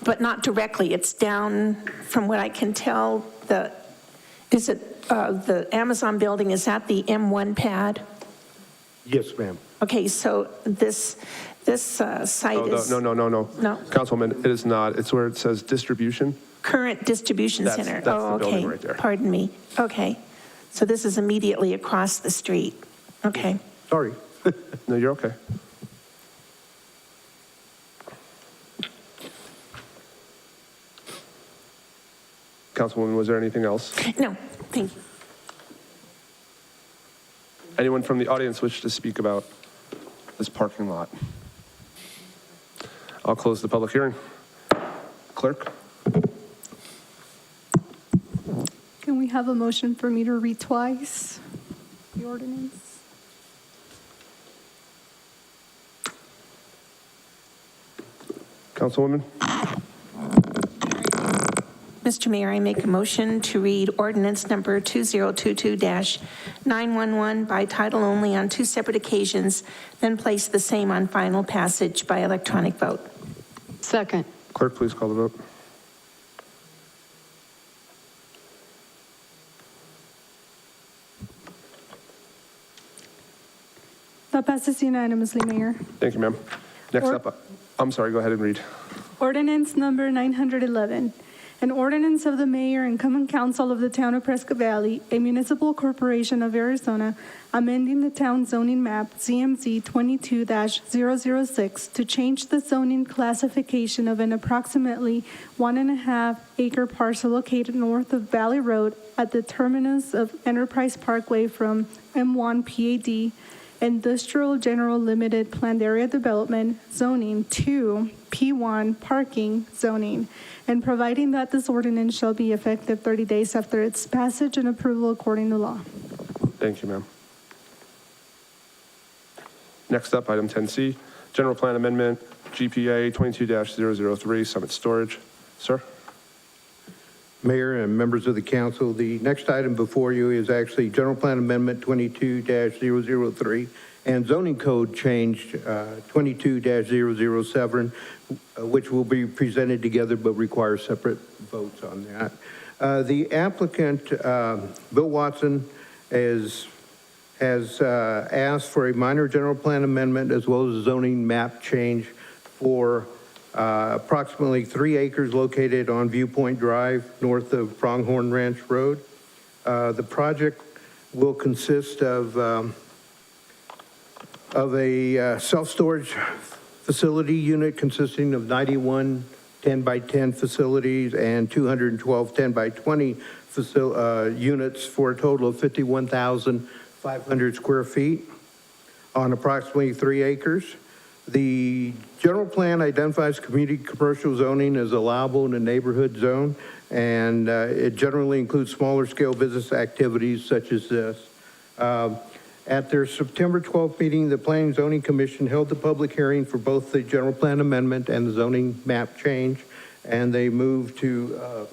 but not directly. It's down, from what I can tell, the Amazon building is at the M1 pad? Yes, ma'am. Okay, so this site is... No. No? Councilwoman, it is not. It's where it says distribution. Current distribution center. That's the building right there. Pardon me. Okay. So this is immediately across the street. Okay. Sorry. No, you're okay. Councilwoman, was there anything else? No, thank you. Anyone from the audience wish to speak about this parking lot? I'll close the public hearing. Clerk? Can we have a motion for me to read twice the ordinance? Councilwoman? Mr. Mayor, I make a motion to read ordinance number 2022-911 by title only on two separate occasions, then place the same on final passage by electronic vote. Second. Clerk, please call the vote. That passes unanimously, Mayor. Thank you, ma'am. Next up, I'm sorry, go ahead and read. Ordinance number 911, an ordinance of the mayor and common council of the town of Prescott Valley, a municipal corporation of Arizona, amending the town zoning map ZMZ 22-006 to change the zoning classification of an approximately 1.5 acre parcel located north of Valley Road at the terminus of Enterprise Parkway from M1 PAD Industrial General Limited Planned Area Development zoning to P1 parking zoning, and providing that this ordinance shall be effective 30 days after its passage and approval according to law. Thank you, ma'am. Next up, item 10C, general plan amendment, GPA 22-003, Summit Storage. Sir? Mayor and members of the council, the next item before you is actually General Plan Amendment 22-003 and Zoning Code Change 22-007, which will be presented together but require separate votes on that. The applicant, Bill Watson, has asked for a minor general plan amendment as well as a zoning map change for approximately 3 acres located on Viewpoint Drive, north of Pronghorn Ranch Road. The project will consist of a self-storage facility unit consisting of 91 10-by-10 facilities and 212 10-by-20 units for a total of 51,500 square feet on approximately 3 acres. The general plan identifies community commercial zoning as allowable in a neighborhood zone, and it generally includes smaller scale business activities such as this. At their September 12th meeting, the Planning and Zoning Commission held the public hearing for both the general plan amendment and the zoning map change, and they moved to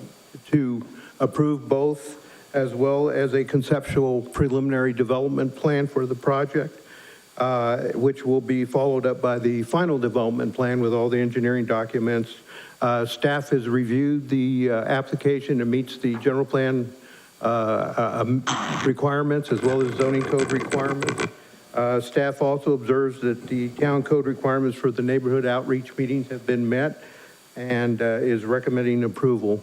approve both, as well as a conceptual preliminary development plan for the project. Which will be followed up by the final development plan with all the engineering documents. Staff has reviewed the application and meets the general plan requirements as well as zoning code requirements. Staff also observes that the town code requirements for the neighborhood outreach meetings have been met and is recommending approval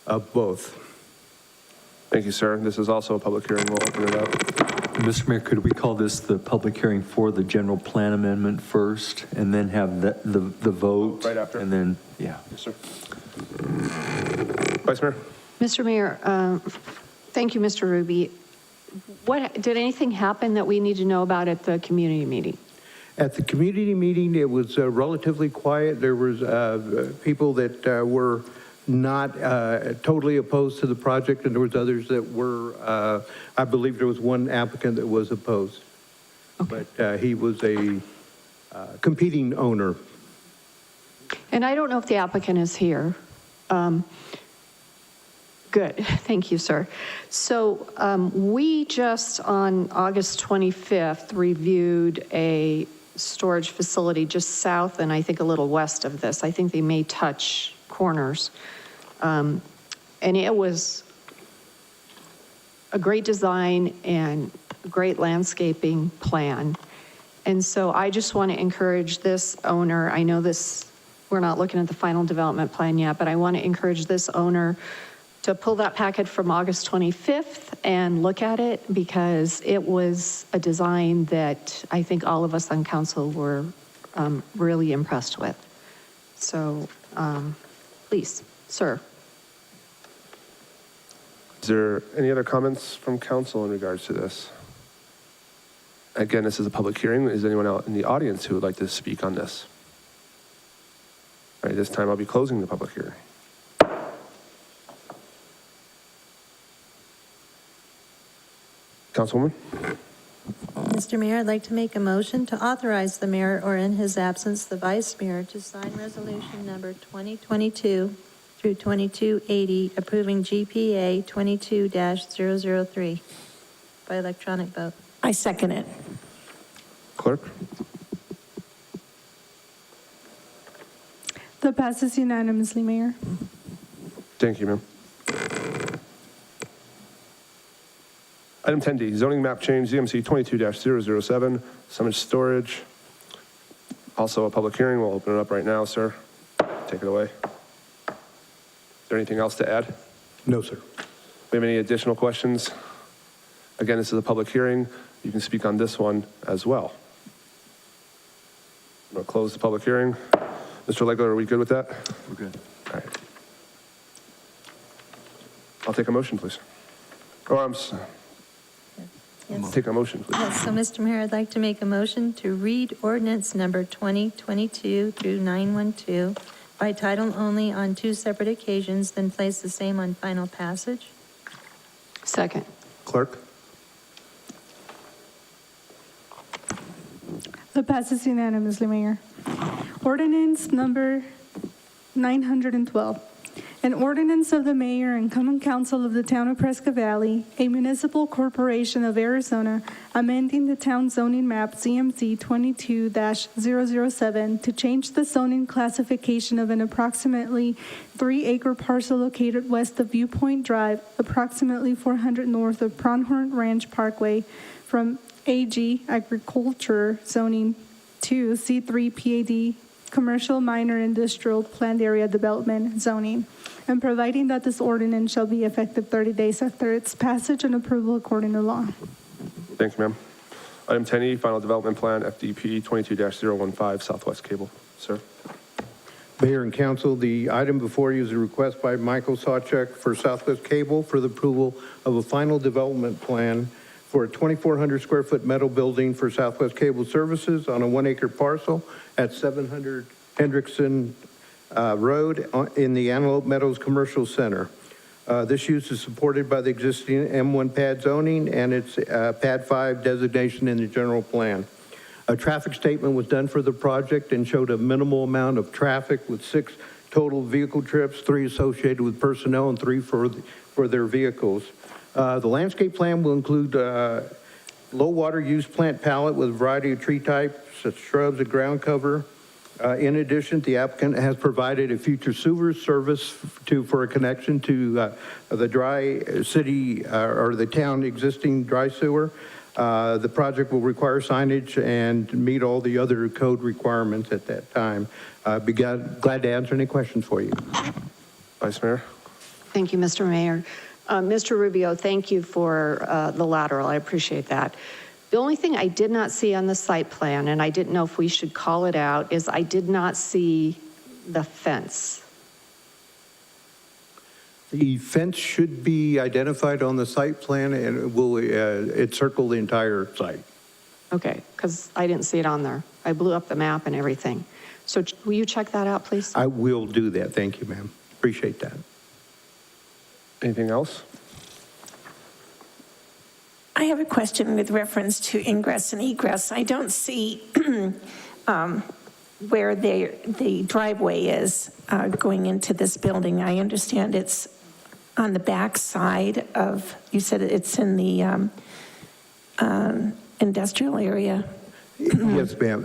of both. Thank you, sir. This is also a public hearing. We'll open it up. Mr. Mayor, could we call this the public hearing for the general plan amendment first, and then have the vote? Right after. And then, yeah. Yes, sir. Vice Mayor? Mr. Mayor, thank you, Mr. Ruby. Did anything happen that we need to know about at the community meeting? At the community meeting, it was relatively quiet. There was people that were not totally opposed to the project, and there was others that were, I believe there was one applicant that was opposed. Okay. But he was a competing owner. And I don't know if the applicant is here. Good, thank you, sir. So we just on August 25th reviewed a storage facility just south and I think a little west of this. I think they may touch corners. And it was a great design and great landscaping plan. And so I just want to encourage this owner, I know we're not looking at the final development plan yet, but I want to encourage this owner to pull that packet from August 25th and look at it, because it was a design that I think all of us on council were really impressed with. So please, sir. Is there any other comments from council in regards to this? Again, this is a public hearing. Is anyone out in the audience who would like to speak on this? All right, this time I'll be closing the public hearing. Councilwoman? Mr. Mayor, I'd like to make a motion to authorize the mayor, or in his absence, the vice mayor, to sign resolution number 2022 through 2280, approving GPA 22-003 by electronic vote. I second it. Clerk? That passes unanimously, Mayor. Thank you, ma'am. Item 10D, zoning map change, ZMC 22-007, Summit Storage. Also a public hearing. We'll open it up right now, sir. Take it away. Is there anything else to add? No, sir. We have any additional questions? Again, this is a public hearing. You can speak on this one as well. I'm going to close the public hearing. Mr. Legler, are we good with that? We're good. All right. I'll take a motion, please. Or Yes. take a motion, please. Yes, so Mr. Mayor, I'd like to make a motion to read ordinance number 2022 through 912 by title only on 2 separate occasions, then place the same on final passage. Second. Clerk? That passes unanimously, Mayor. Ordinance number 912. An ordinance of the mayor and common council of the town of Prescott Valley, a municipal corporation of Arizona, amending the town zoning map ZMC 22-007 to change the zoning classification of an approximately 3-acre parcel located west of Viewpoint Drive, approximately 400 north of Pronghorn Ranch Parkway, from AG agriculture zoning to C3 PAD commercial minor industrial planned area development zoning, and providing that this ordinance shall be effective 30 days after its passage and approval according to law. Thank you, ma'am. Item 10E, final development plan, FDP 22-015, Southwest Cable. Sir? Mayor and council, the item before you is a request by Michael Sawchuk for Southwest Cable for the approval of a final development plan for a 2,400 square foot metal building for Southwest Cable Services on a 1-acre parcel at 700 Hendrickson Road in the Antelope Meadows Commercial Center. This use is supported by the existing M1 pad zoning and its pad 5 designation in the general plan. A traffic statement was done for the project and showed a minimal amount of traffic with 6 total vehicle trips, 3 associated with personnel and 3 for their vehicles. The landscape plan will include low water use plant palette with a variety of tree types, such as shrubs and ground cover. In addition, the applicant has provided a future sewer service for a connection to the dry city or the town existing dry sewer. The project will require signage and meet all the other code requirements at that time. Be glad to answer any questions for you. Vice Mayor? Thank you, Mr. Mayor. Mr. Rubio, thank you for the lateral. I appreciate that. The only thing I did not see on the site plan, and I didn't know if we should call it out, is I did not see the fence. The fence should be identified on the site plan and it will encircle the entire site. Okay, because I didn't see it on there. I blew up the map and everything. So will you check that out, please? I will do that. Thank you, ma'am. Appreciate that. Anything else? I have a question with reference to ingress and egress. I don't see where the driveway is going into this building. I understand it's on the back side of, you said it's in the industrial area. Yes, ma'am.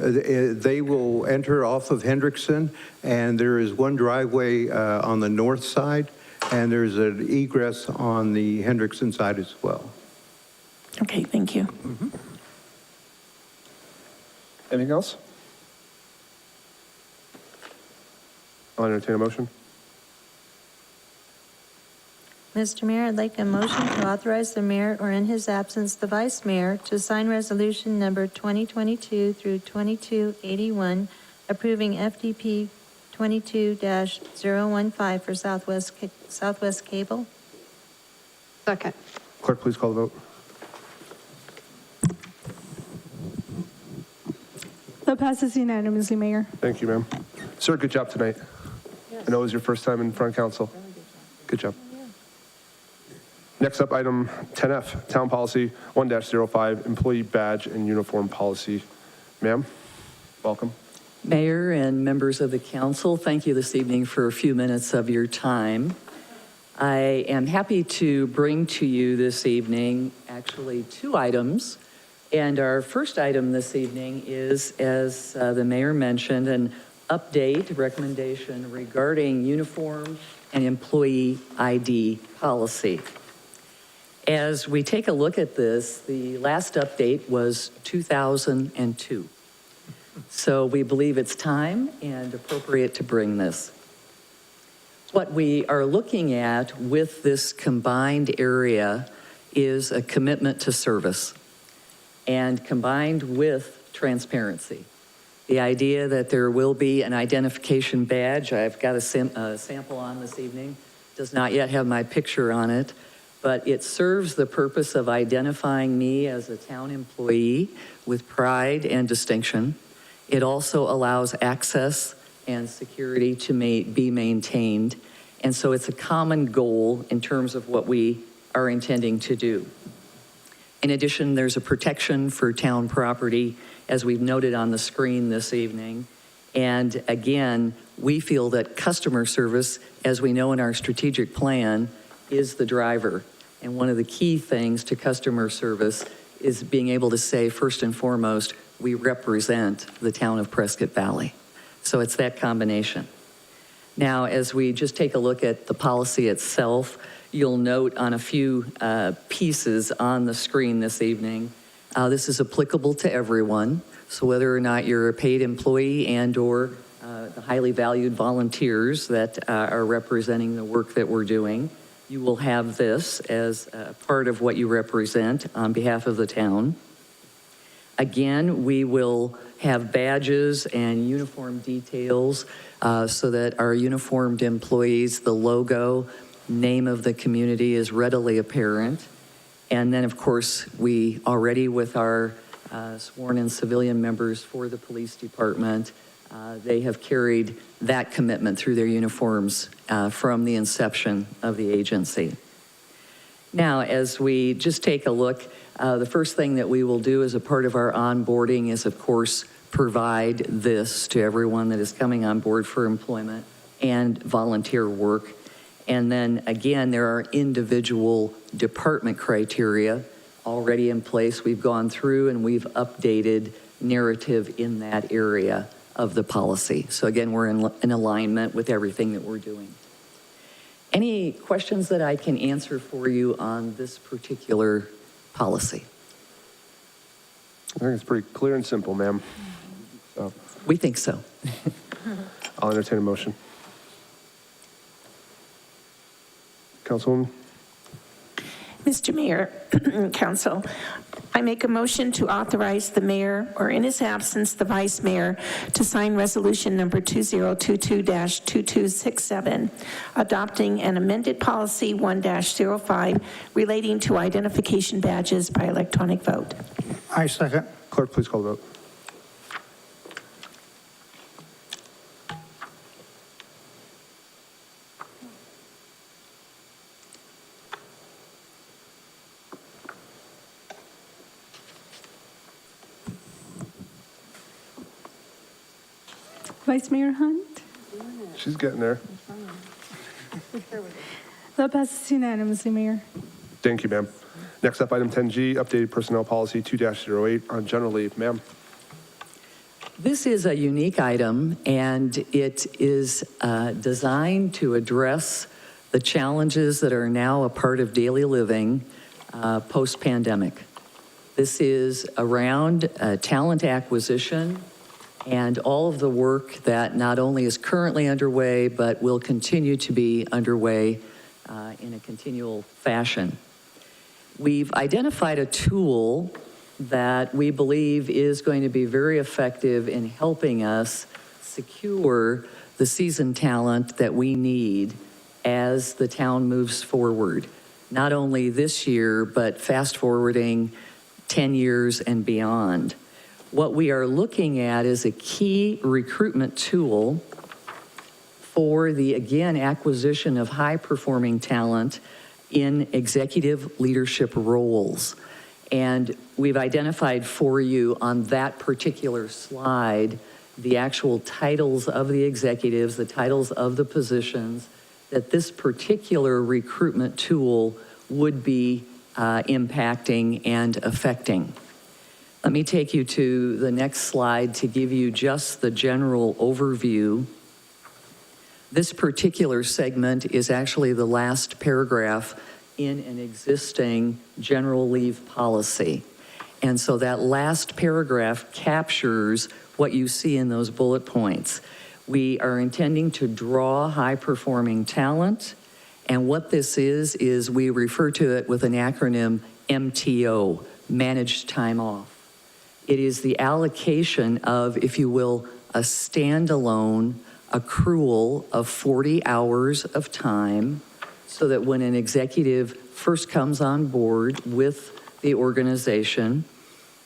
They will enter off of Hendrickson, and there is one driveway on the north side, and there's an egress on the Hendrickson side as well. Okay, thank you. Anything else? I'll entertain a motion. Mr. Mayor, I'd like a motion to authorize the mayor or in his absence, the vice mayor, to sign resolution number 2022 through 2281, approving FDP 22-015 for Southwest Cable. Second. Clerk, please call the vote. That passes unanimously, Mayor. Thank you, ma'am. Sir, good job tonight. I know it was your first time in front of council. Good job. Next up, item 10F, Town Policy 1-05, Employee Badge and Uniform Policy. Ma'am, welcome. Mayor and members of the council, thank you this evening for a few minutes of your time. I am happy to bring to you this evening actually 2 items. And our first item this evening is, as the mayor mentioned, an update recommendation regarding uniform and employee ID policy. As we take a look at this, the last update was 2002. So we believe it's time and appropriate to bring this. What we are looking at with this combined area is a commitment to service and combined with transparency. The idea that there will be an identification badge, I've got a sample on this evening, does not yet have my picture on it, but it serves the purpose of identifying me as a town employee with pride and distinction. It also allows access and security to be maintained. And so it's a common goal in terms of what we are intending to do. In addition, there's a protection for town property, as we've noted on the screen this evening. And again, we feel that customer service, as we know in our strategic plan, is the driver. And one of the key things to customer service is being able to say, first and foremost, we represent the town of Prescott Valley. So it's that combination. Now, as we just take a look at the policy itself, you'll note on a few pieces on the screen this evening, this is applicable to everyone. So whether or not you're a paid employee and or the highly valued volunteers that are representing the work that we're doing, you will have this as part of what you represent on behalf of the town. Again, we will have badges and uniform details so that our uniformed employees, the logo, name of the community is readily apparent. And then, of course, we already, with our sworn in civilian members for the police department, they have carried that commitment through their uniforms from the inception of the agency. Now, as we just take a look, the first thing that we will do as a part of our onboarding is, of course, provide this to everyone that is coming on board for employment and volunteer work. And then again, there are individual department criteria already in place. We've gone through and we've updated narrative in that area of the policy. So again, we're in alignment with everything that we're doing. Any questions that I can answer for you on this particular policy? I think it's pretty clear and simple, ma'am. So we think so. I'll entertain a motion. Councilwoman? Mr. Mayor, Council, I make a motion to authorize the mayor, or in his absence, the vice mayor, to sign resolution number 2022-2267, adopting an amended policy 1-05 relating to identification badges by electronic vote. I second. Clerk, please call the vote. Vice Mayor Hunt? She's getting there. That passes unanimously, Mayor. Thank you, ma'am. Next up, item 10G, updated personnel policy 2-08 on general leave. Ma'am. This is a unique item, and it is designed to address the challenges that are now a part of daily living post-pandemic. This is around talent acquisition and all of the work that not only is currently underway, but will continue to be underway in a continual fashion. We've identified a tool that we believe is going to be very effective in helping us secure the seasoned talent that we need as the town moves forward, not only this year, but fast forwarding 10 years and beyond. What we are looking at is a key recruitment tool for the, again, acquisition of high-performing talent in executive leadership roles. And we've identified for you on that particular slide the actual titles of the executives, the titles of the positions that this particular recruitment tool would be impacting and affecting. Let me take you to the next slide to give you just the general overview. This particular segment is actually the last paragraph in an existing general leave policy. And so that last paragraph captures what you see in those bullet points. We are intending to draw high-performing talent, and what this is we refer to it with an acronym MTO, Managed Time Off. It is the allocation of, if you will, a standalone accrual of 40 hours of time so that when an executive first comes on board with the organization,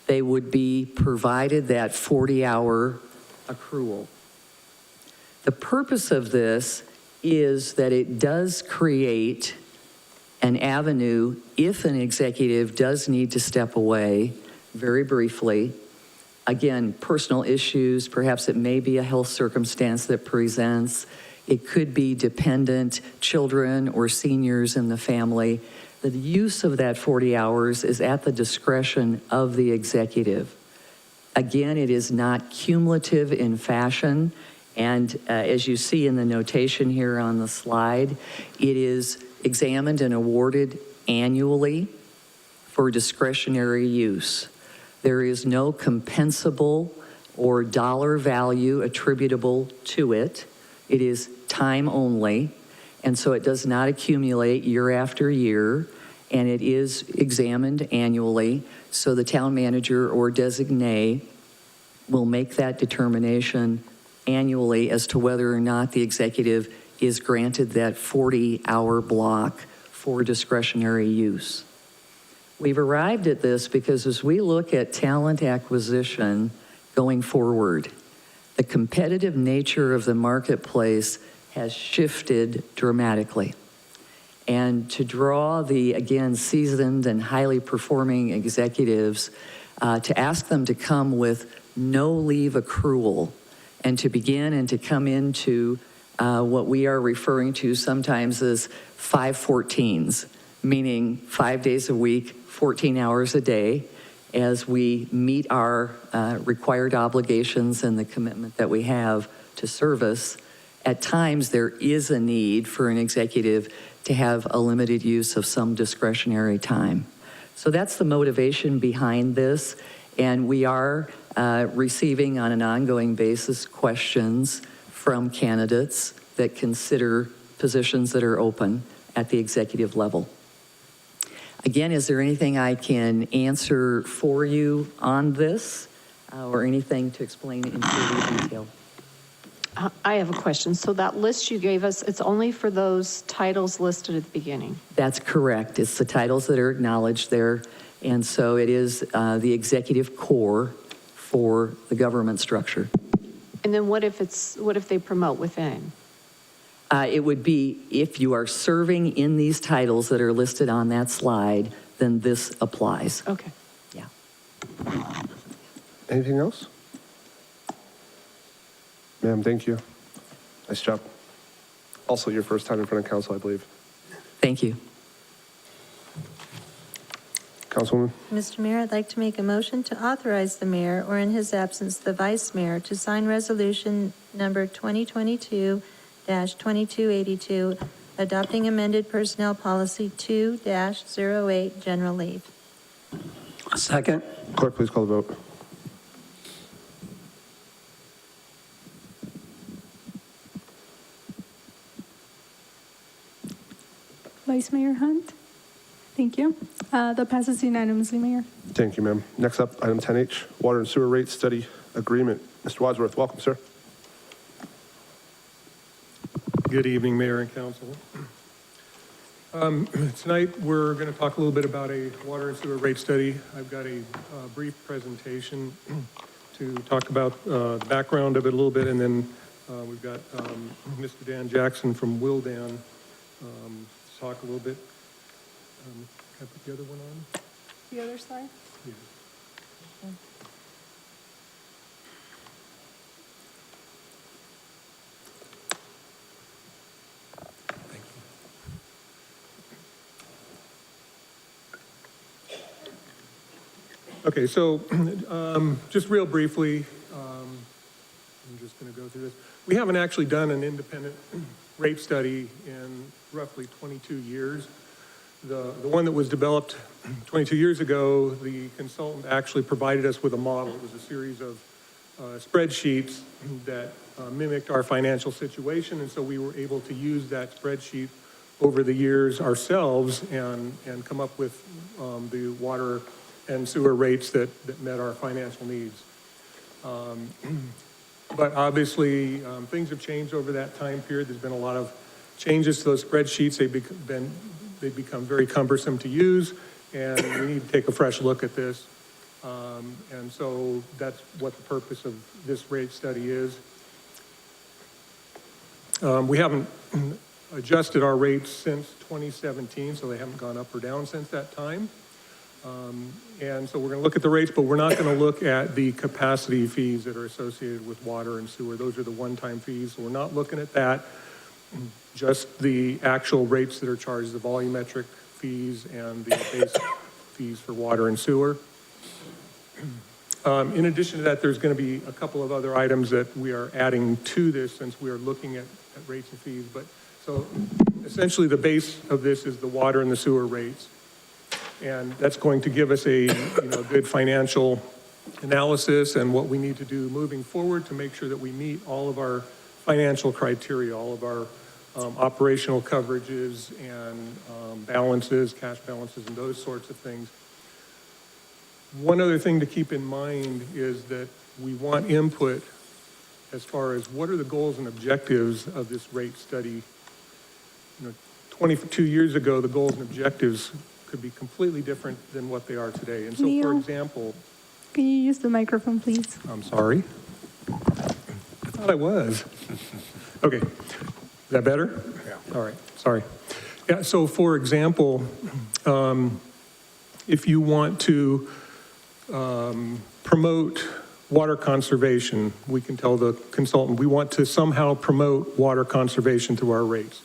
they would be provided that 40-hour accrual. The purpose of this is that it does create an avenue if an executive does need to step away, very briefly. Again, personal issues, perhaps it may be a health circumstance that presents. It could be dependent children or seniors in the family. The use of that 40 hours is at the discretion of the executive. Again, it is not cumulative in fashion, and as you see in the notation here on the slide, it is examined and awarded annually for discretionary use. There is no compensable or dollar value attributable to it. It is time only, and so it does not accumulate year after year, and it is examined annually, so the town manager or designee will make that determination annually as to whether or not the executive is granted that 40-hour block for discretionary use. We've arrived at this because as we look at talent acquisition going forward, the competitive nature of the marketplace has shifted dramatically. And to draw the, again, seasoned and highly performing executives, to ask them to come with no leave accrual and to begin and to come into what we are referring to sometimes as 514s, meaning 5 days a week, 14 hours a day, as we meet our required obligations and the commitment that we have to service. At times, there is a need for an executive to have a limited use of some discretionary time. So that's the motivation behind this, and we are receiving on an ongoing basis questions from candidates that consider positions that are open at the executive level. Again, is there anything I can answer for you on this or anything to explain in further detail? I have a question. So that list you gave us, it's only for those titles listed at the beginning? That's correct. It's the titles that are acknowledged there. And so it is the executive core for the government structure. And then what if they promote within? It would be if you are serving in these titles that are listed on that slide, then this applies. Okay. Yeah. Anything else? Ma'am, thank you. Nice job. Also, your first time in front of council, I believe. Thank you. Councilwoman? Mr. Mayor, I'd like to make a motion to authorize the mayor, or in his absence, the vice mayor, to sign resolution number 2022-2282, adopting amended personnel policy 2-08, general leave. Second. Clerk, please call the vote. Vice Mayor Hunt? Thank you. That passes unanimously, Mayor. Thank you, ma'am. Next up, item 10H, Water and Sewer Rate Study Agreement. Mr. Wadsworth, welcome, sir. Good evening, Mayor and Council. Tonight, we're going to talk a little bit about a water and sewer rate study. I've got a brief presentation to talk about the background of it a little bit, and then we've got Mr. Dan Jackson from Wildan to talk a little bit. Can I put the other one on? The other slide? Yeah. Okay, so just real briefly, I'm just going to go through this. We haven't actually done an independent rate study in roughly 22 years. The one that was developed 22 years ago, the consultant actually provided us with a model. It was a series of spreadsheets that mimicked our financial situation, and so we were able to use that spreadsheet over the years ourselves and come up with the water and sewer rates that met our financial needs. But obviously, things have changed over that time period. There's been a lot of changes to those spreadsheets. They've become very cumbersome to use, and we need to take a fresh look at this. And so that's what the purpose of this rate study is. We haven't adjusted our rates since 2017, so they haven't gone up or down since that time. And so we're going to look at the rates, but we're not going to look at the capacity fees that are associated with water and sewer. Those are the one-time fees, so we're not looking at that. Just the actual rates that are charged, the volumetric fees and the base fees for water and sewer. In addition to that, there's going to be a couple of other items that we are adding to this since we are looking at rates and fees. But so essentially the base of this is the water and the sewer rates. And that's going to give us a good financial analysis and what we need to do moving forward to make sure that we meet all of our financial criteria, all of our operational coverages and balances, cash balances, and those sorts of things. One other thing to keep in mind is that we want input as far as what are the goals and objectives of this rate study. 22 years ago, the goals and objectives could be completely different than what they are today. And so, for example... Can you use the microphone, please? I'm sorry. I thought I was. Okay. Is that better? Yeah. All right. Sorry. Yeah, so for example, if you want to promote water conservation, we can tell the consultant, we want to somehow promote water conservation through our rates.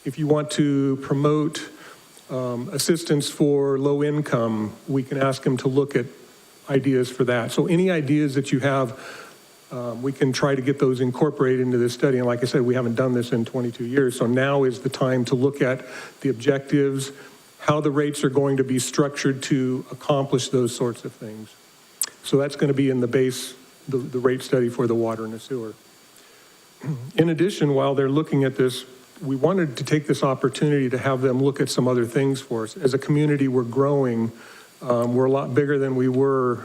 If you want to promote assistance for low income, we can ask them to look at ideas for that. So any ideas that you have, we can try to get those incorporated into this study. And like I said, we haven't done this in 22 years. So now is the time to look at the objectives, how the rates are going to be structured to accomplish those sorts of things. So that's going to be in the base, the rate study for the water and the sewer. In addition, while they're looking at this, we wanted to take this opportunity to have them look at some other things for us. As a community, we're growing. We're a lot bigger than we were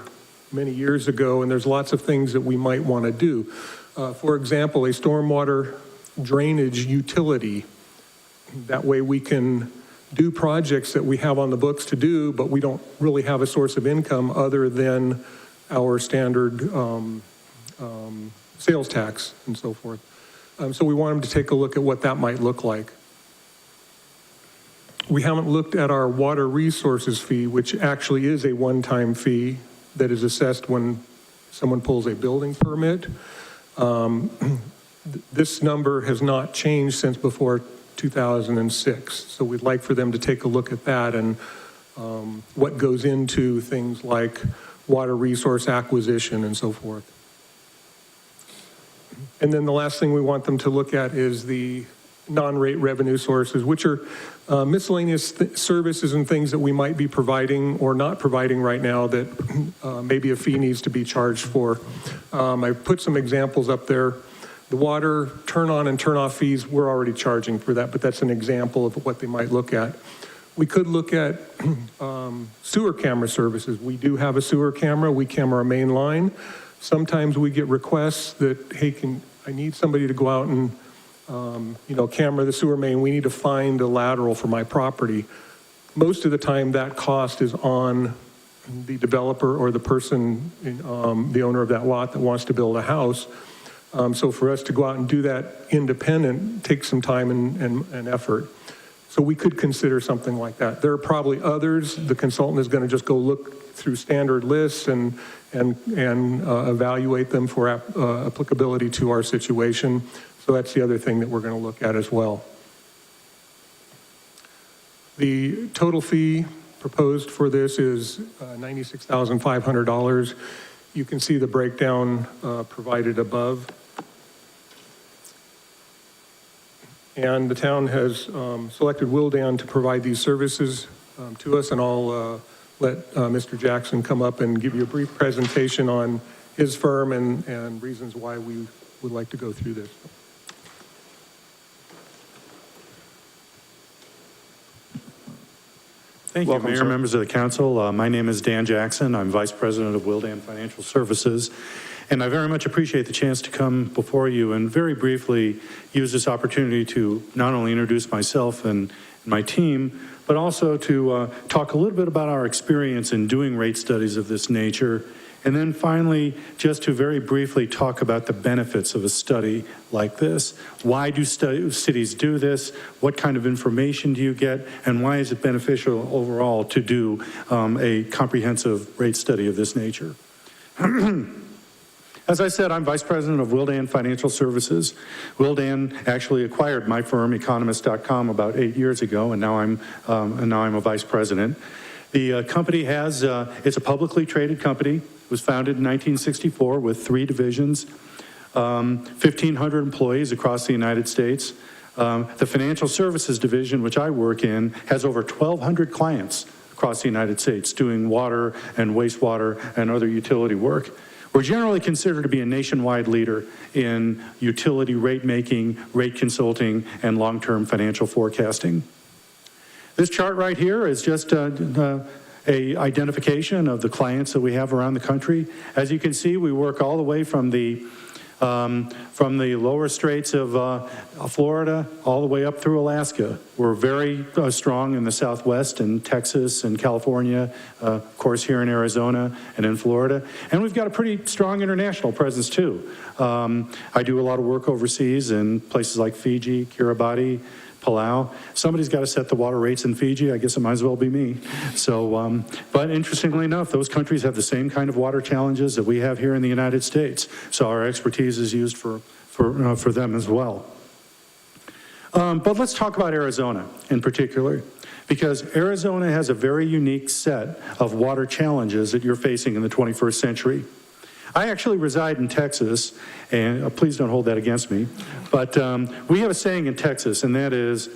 many years ago, and there's lots of things that we might want to do. For example, a stormwater drainage utility. That way we can do projects that we have on the books to do, but we don't really have a source of income other than our standard sales tax and so forth. So we want them to take a look at what that might look like. We haven't looked at our water resources fee, which actually is a one-time fee that is assessed when someone pulls a building permit. This number has not changed since before 2006. So we'd like for them to take a look at that and what goes into things like water resource acquisition and so forth. And then the last thing we want them to look at is the non-rate revenue sources, which are miscellaneous services and things that we might be providing or not providing right now that maybe a fee needs to be charged for. I put some examples up there. The water turn on and turn off fees, we're already charging for that, but that's an example of what they might look at. We could look at sewer camera services. We do have a sewer camera. We camera a main line. Sometimes we get requests that, hey, I need somebody to go out and camera the sewer main. We need to find a lateral for my property. Most of the time that cost is on the developer or the person, the owner of that lot that wants to build a house. So for us to go out and do that independent takes some time and effort. So we could consider something like that. There are probably others. The consultant is going to just go look through standard lists and evaluate them for applicability to our situation. So that's the other thing that we're going to look at as well. The total fee proposed for this is $96,500. You can see the breakdown provided above. And the town has selected Wildan to provide these services to us, and I'll let Mr. Jackson come up and give you a brief presentation on his firm and reasons why we would like to go through this. Thank you, Welcome, Mayor, sir. members of the council. My name is Dan Jackson. I'm Vice President of Wildan Financial Services, and I very much appreciate the chance to come before you and very briefly use this opportunity to not only introduce myself and my team, but also to talk a little bit about our experience in doing rate studies of this nature. And then finally, just to very briefly talk about the benefits of a study like this. Why do cities do this? What kind of information do you get? And why is it beneficial overall to do a comprehensive rate study of this nature? As I said, I'm Vice President of Wildan Financial Services. Wildan actually acquired my firm, Economist.com, about 8 years ago, and now I'm a Vice President. The company it's a publicly traded company. It was founded in 1964 with 3 divisions, 1,500 employees across the United States. The Financial Services Division, which I work in, has over 1,200 clients across the United States doing water and wastewater and other utility work. We're generally considered to be a nationwide leader in utility rate making, rate consulting, and long-term financial forecasting. This chart right here is just a identification of the clients that we have around the country. As you can see, we work all the way from the lower straits of Florida all the way up through Alaska. We're very strong in the Southwest and Texas and California, of course here in Arizona and in Florida. And we've got a pretty strong international presence too. I do a lot of work overseas in places like Fiji, Kiribati, Palau. Somebody's got to set the water rates in Fiji. I guess it might as well be me. So, but interestingly enough, those countries have the same kind of water challenges that we have here in the United States. So our expertise is used for them as well. But let's talk about Arizona in particular, because Arizona has a very unique set of water challenges that you're facing in the 21st century. I actually reside in Texas, and please don't hold that against me, but we have a saying in Texas, and that is,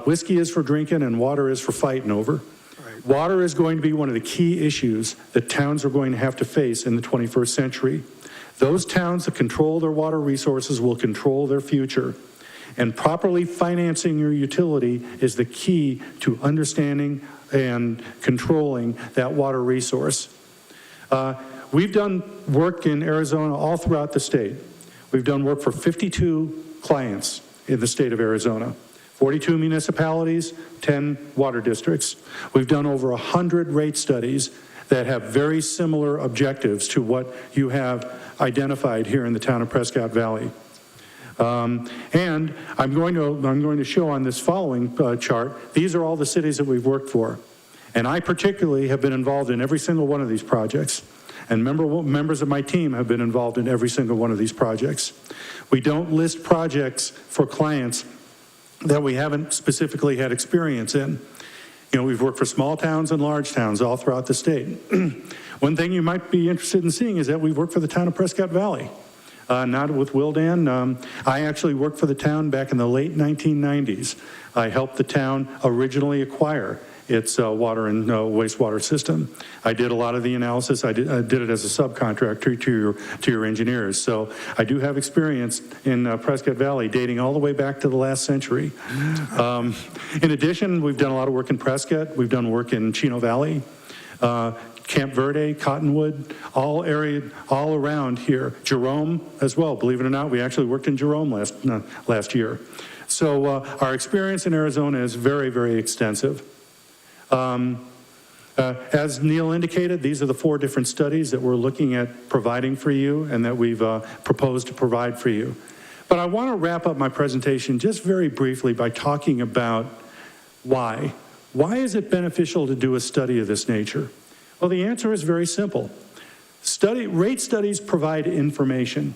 whiskey is for drinking and water is for fighting over. Right. Water is going to be one of the key issues that towns are going to have to face in the 21st century. Those towns that control their water resources will control their future. And properly financing your utility is the key to understanding and controlling that water resource. We've done work in Arizona all throughout the state. We've done work for 52 clients in the state of Arizona, 42 municipalities, 10 water districts. We've done over 100 rate studies that have very similar objectives to what you have identified here in the town of Prescott Valley. And I'm going to show on this following chart, these are all the cities that we've worked for. And I particularly have been involved in every single one of these projects. And members of my team have been involved in every single one of these projects. We don't list projects for clients that we haven't specifically had experience in. You know, we've worked for small towns and large towns all throughout the state. One thing you might be interested in seeing is that we've worked for the town of Prescott Valley. Not with Wildan. I actually worked for the town back in the late 1990s. I helped the town originally acquire its water and wastewater system. I did a lot of the analysis. I did it as a subcontractor to your engineers. So I do have experience in Prescott Valley dating all the way back to the last century. In addition, we've done a lot of work in Prescott. We've done work in Chino Valley, Camp Verde, Cottonwood, all around here. Jerome as well, believe it or not, we actually worked in Jerome last year. So our experience in Arizona is very, very extensive. As Neil indicated, these are the 4 different studies that we're looking at providing for you and that we've proposed to provide for you. But I want to wrap up my presentation just very briefly by talking about why. Why is it beneficial to do a study of this nature? Well, the answer is very simple. Rate studies provide information.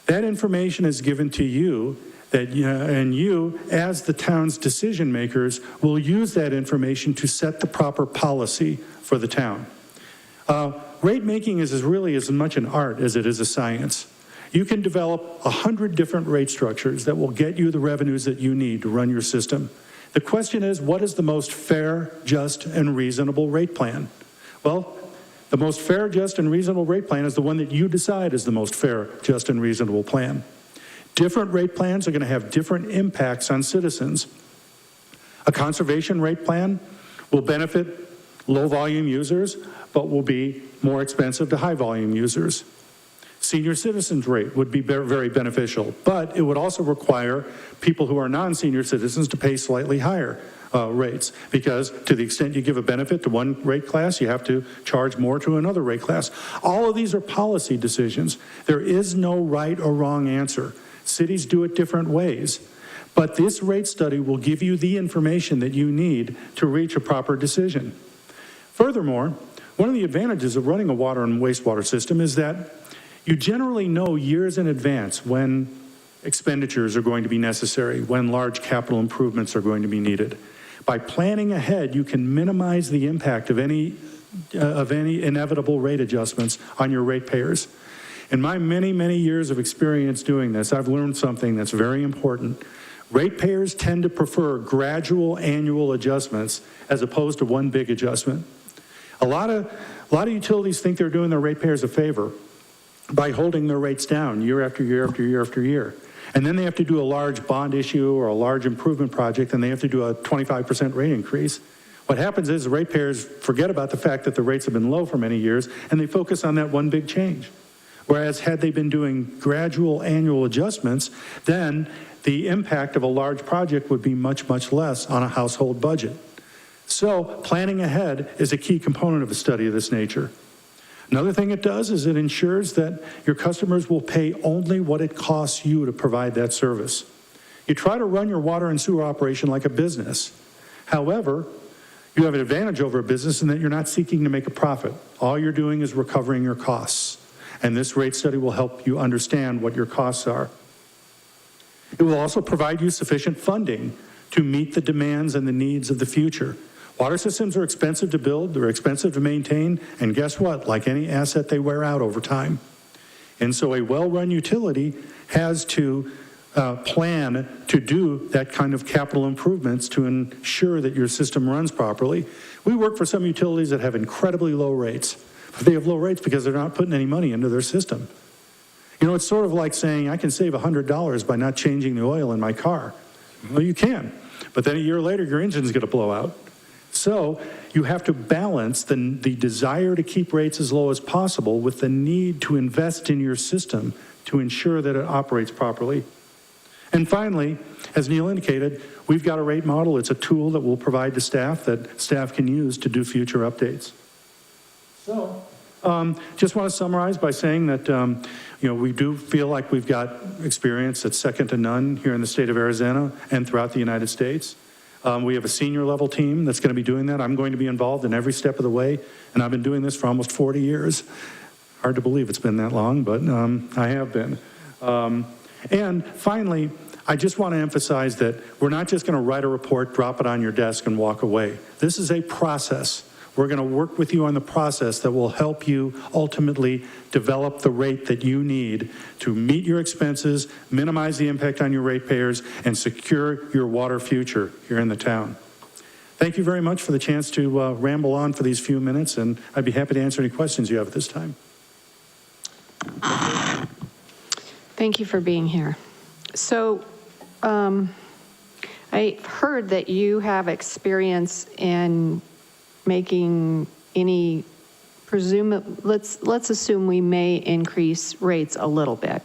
That information is given to you, and you, as the town's decision makers, will use that information to set the proper policy for the town. Rate making is really as much an art as it is a science. You can develop 100 different rate structures that will get you the revenues that you need to run your system. The question is, what is the most fair, just, and reasonable rate plan? Well, the most fair, just, and reasonable rate plan is the one that you decide is the most fair, just, and reasonable plan. Different rate plans are going to have different impacts on citizens. A conservation rate plan will benefit low-volume users, but will be more expensive to high-volume users. Senior citizens rate would be very beneficial, but it would also require people who are non-senior citizens to pay slightly higher rates, because to the extent you give a benefit to one rate class, you have to charge more to another rate class. All of these are policy decisions. There is no right or wrong answer. Cities do it different ways. But this rate study will give you the information that you need to reach a proper decision. Furthermore, one of the advantages of running a water and wastewater system is that you generally know years in advance when expenditures are going to be necessary, when large capital improvements are going to be needed. By planning ahead, you can minimize the impact of any inevitable rate adjustments on your ratepayers. In my many years of experience doing this, I've learned something that's very important. Ratepayers tend to prefer gradual annual adjustments as opposed to one big adjustment. A lot of utilities think they're doing their ratepayers a favor by holding their rates down year after year after year after year. And then they have to do a large bond issue or a large improvement project, and they have to do a 25% rate increase. What happens is the ratepayers forget about the fact that the rates have been low for many years, and they focus on that one big change. Whereas had they been doing gradual annual adjustments, then the impact of a large project would be much less on a household budget. So planning ahead is a key component of a study of this nature. Another thing it does is it ensures that your customers will pay only what it costs you to provide that service. You try to run your water and sewer operation like a business. However, you have an advantage over a business in that you're not seeking to make a profit. All you're doing is recovering your costs. And this rate study will help you understand what your costs are. It will also provide you sufficient funding to meet the demands and the needs of the future. Water systems are expensive to build, they're expensive to maintain, and guess what? Like any asset, they wear out over time. And so a well-run utility has to plan to do that kind of capital improvements to ensure that your system runs properly. We work for some utilities that have incredibly low rates, but they have low rates because they're not putting any money into their system. You know, it's sort of like saying, I can save $100 by not changing the oil in my car. Well, you can, but then a year later, your engine's going to blow out. So you have to balance the desire to keep rates as low as possible with the need to invest in your system to ensure that it operates properly. And finally, as Neil indicated, we've got a rate model. It's a tool that we'll provide to staff that staff can use to do future updates. So just want to summarize by saying that we do feel like we've got experience that's second to none here in the state of Arizona and throughout the United States. We have a senior level team that's going to be doing that. I'm going to be involved in every step of the way, and I've been doing this for almost 40 years. Hard to believe it's been that long, but I have been. And finally, I just want to emphasize that we're not just going to write a report, drop it on your desk, and walk away. This is a process. We're going to work with you on the process that will help you ultimately develop the rate that you need to meet your expenses, minimize the impact on your ratepayers, and secure your water future here in the town. Thank you very much for the chance to ramble on for these few minutes, and I'd be happy to answer any questions you have at this time. Thank you for being here. So I heard that you have experience in making any let's assume we may increase rates a little bit.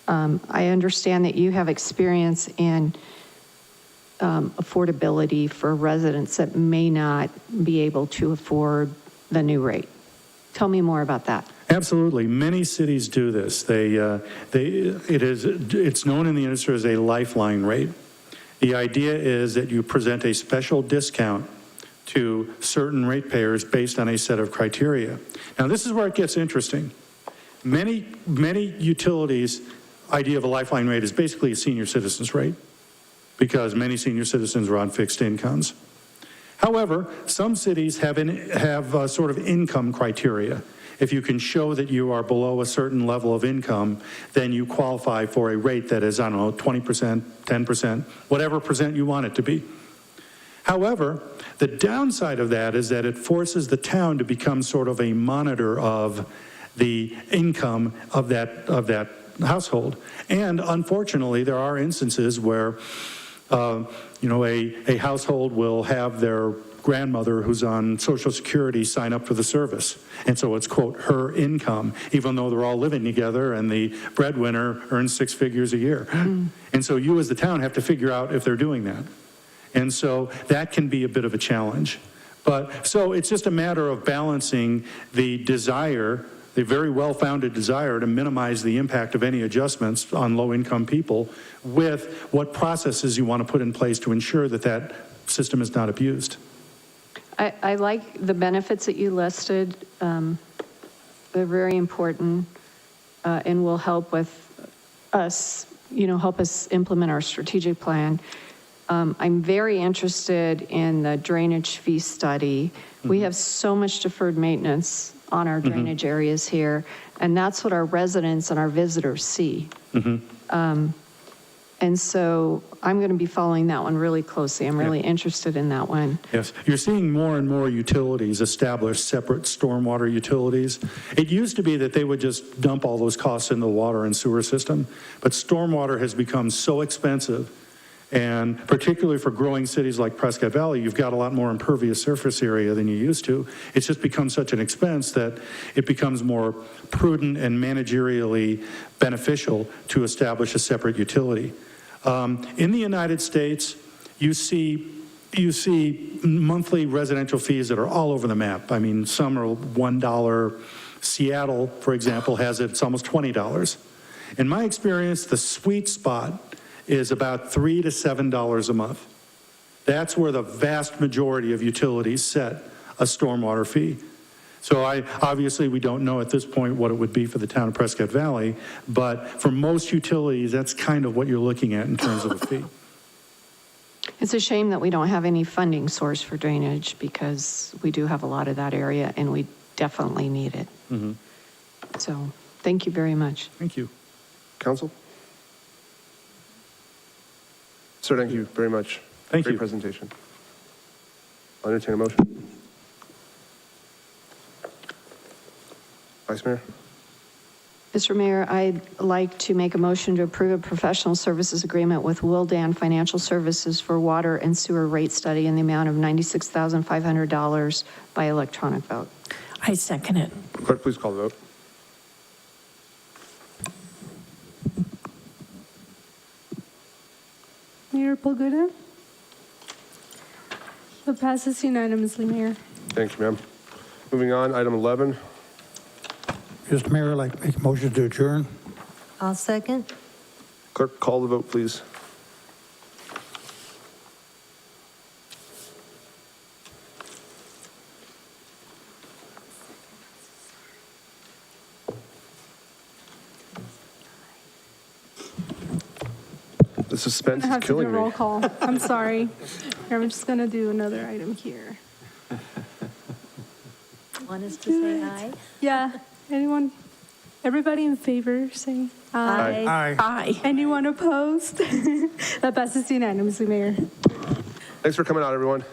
I understand that you have experience in affordability for residents that may not be able to afford the new rate. Tell me more about that. Absolutely. Many cities do this. It's known in the industry as a lifeline rate. The idea is that you present a special discount to certain ratepayers based on a set of criteria. Now, this is where it gets interesting. Many utilities' idea of a lifeline rate is basically a senior citizens rate because many senior citizens are on fixed incomes. However, some cities have sort of income criteria. if you can show that you are below a certain level of income, then you qualify for a rate that is, I don't know, 20%, 10%, whatever percent you want it to be. However, the downside of that is that it forces the town to become sort of a monitor of the income of that household. And unfortunately, there are instances where, a household will have their grandmother who's on Social Security sign up for the service. And so it's, quote, her income, even though they're all living together and the breadwinner earns 6 figures a year. And so you as the town have to figure out if they're doing that. And so that can be a bit of a challenge. But so it's just a matter of balancing the desire, the very well-founded desire to minimize the impact of any adjustments on low-income people with what processes you want to put in place to ensure that that system is not abused. I like the benefits that you listed. They're very important and will help with us, help us implement our strategic plan. I'm very interested in the drainage fee study. We have so much deferred maintenance on our drainage areas here, and that's what our residents and our visitors see. And so I'm going to be following that one really closely. I'm really interested in that one. Yes, you're seeing more and more utilities establish separate stormwater utilities. It used to be that they would just dump all those costs in the water and sewer system, but stormwater has become so expensive. And particularly for growing cities like Prescott Valley, you've got a lot more impervious surface area than you used to. It's just become such an expense that it becomes more prudent and managerially beneficial to establish a separate utility. In the United States, you see monthly residential fees that are all over the map. I mean, some are $1. Seattle, for example, has it, it's almost $20. In my experience, the sweet spot is about $3 to $7 a month. That's where the vast majority of utilities set a stormwater fee. So obviously we don't know at this point what it would be for the town of Prescott Valley, but for most utilities, that's kind of what you're looking at in terms of a fee. It's a shame that we don't have any funding source for drainage because we do have a lot of that area and we definitely need it. So thank you very much. Thank you. Council? Sir, thank you very much. Thank Great you. presentation. I'll entertain a motion. Vice Mayor? Mr. Mayor, I'd like to make a motion to approve a professional services agreement with Wildan Financial Services for water and sewer rate study in the amount of $96,500 by electronic vote. I second it. Clerk, please call the vote. Mayor Polguda? It passes unanimously, Mayor. Thank you, ma'am. Moving on, item 11. Mr. Mayor, I'd like to make a motion to adjourn. I'll second. Clerk, call the vote, please. The suspense I is have to do a killing roll me. call. I'm sorry. Here, I'm just going to do another item here. Want us to say aye? Yeah. Anyone? Everybody in favor, say aye. Aye. Aye. Anyone opposed? That passes unanimously, Mayor. Thanks for coming out, everyone.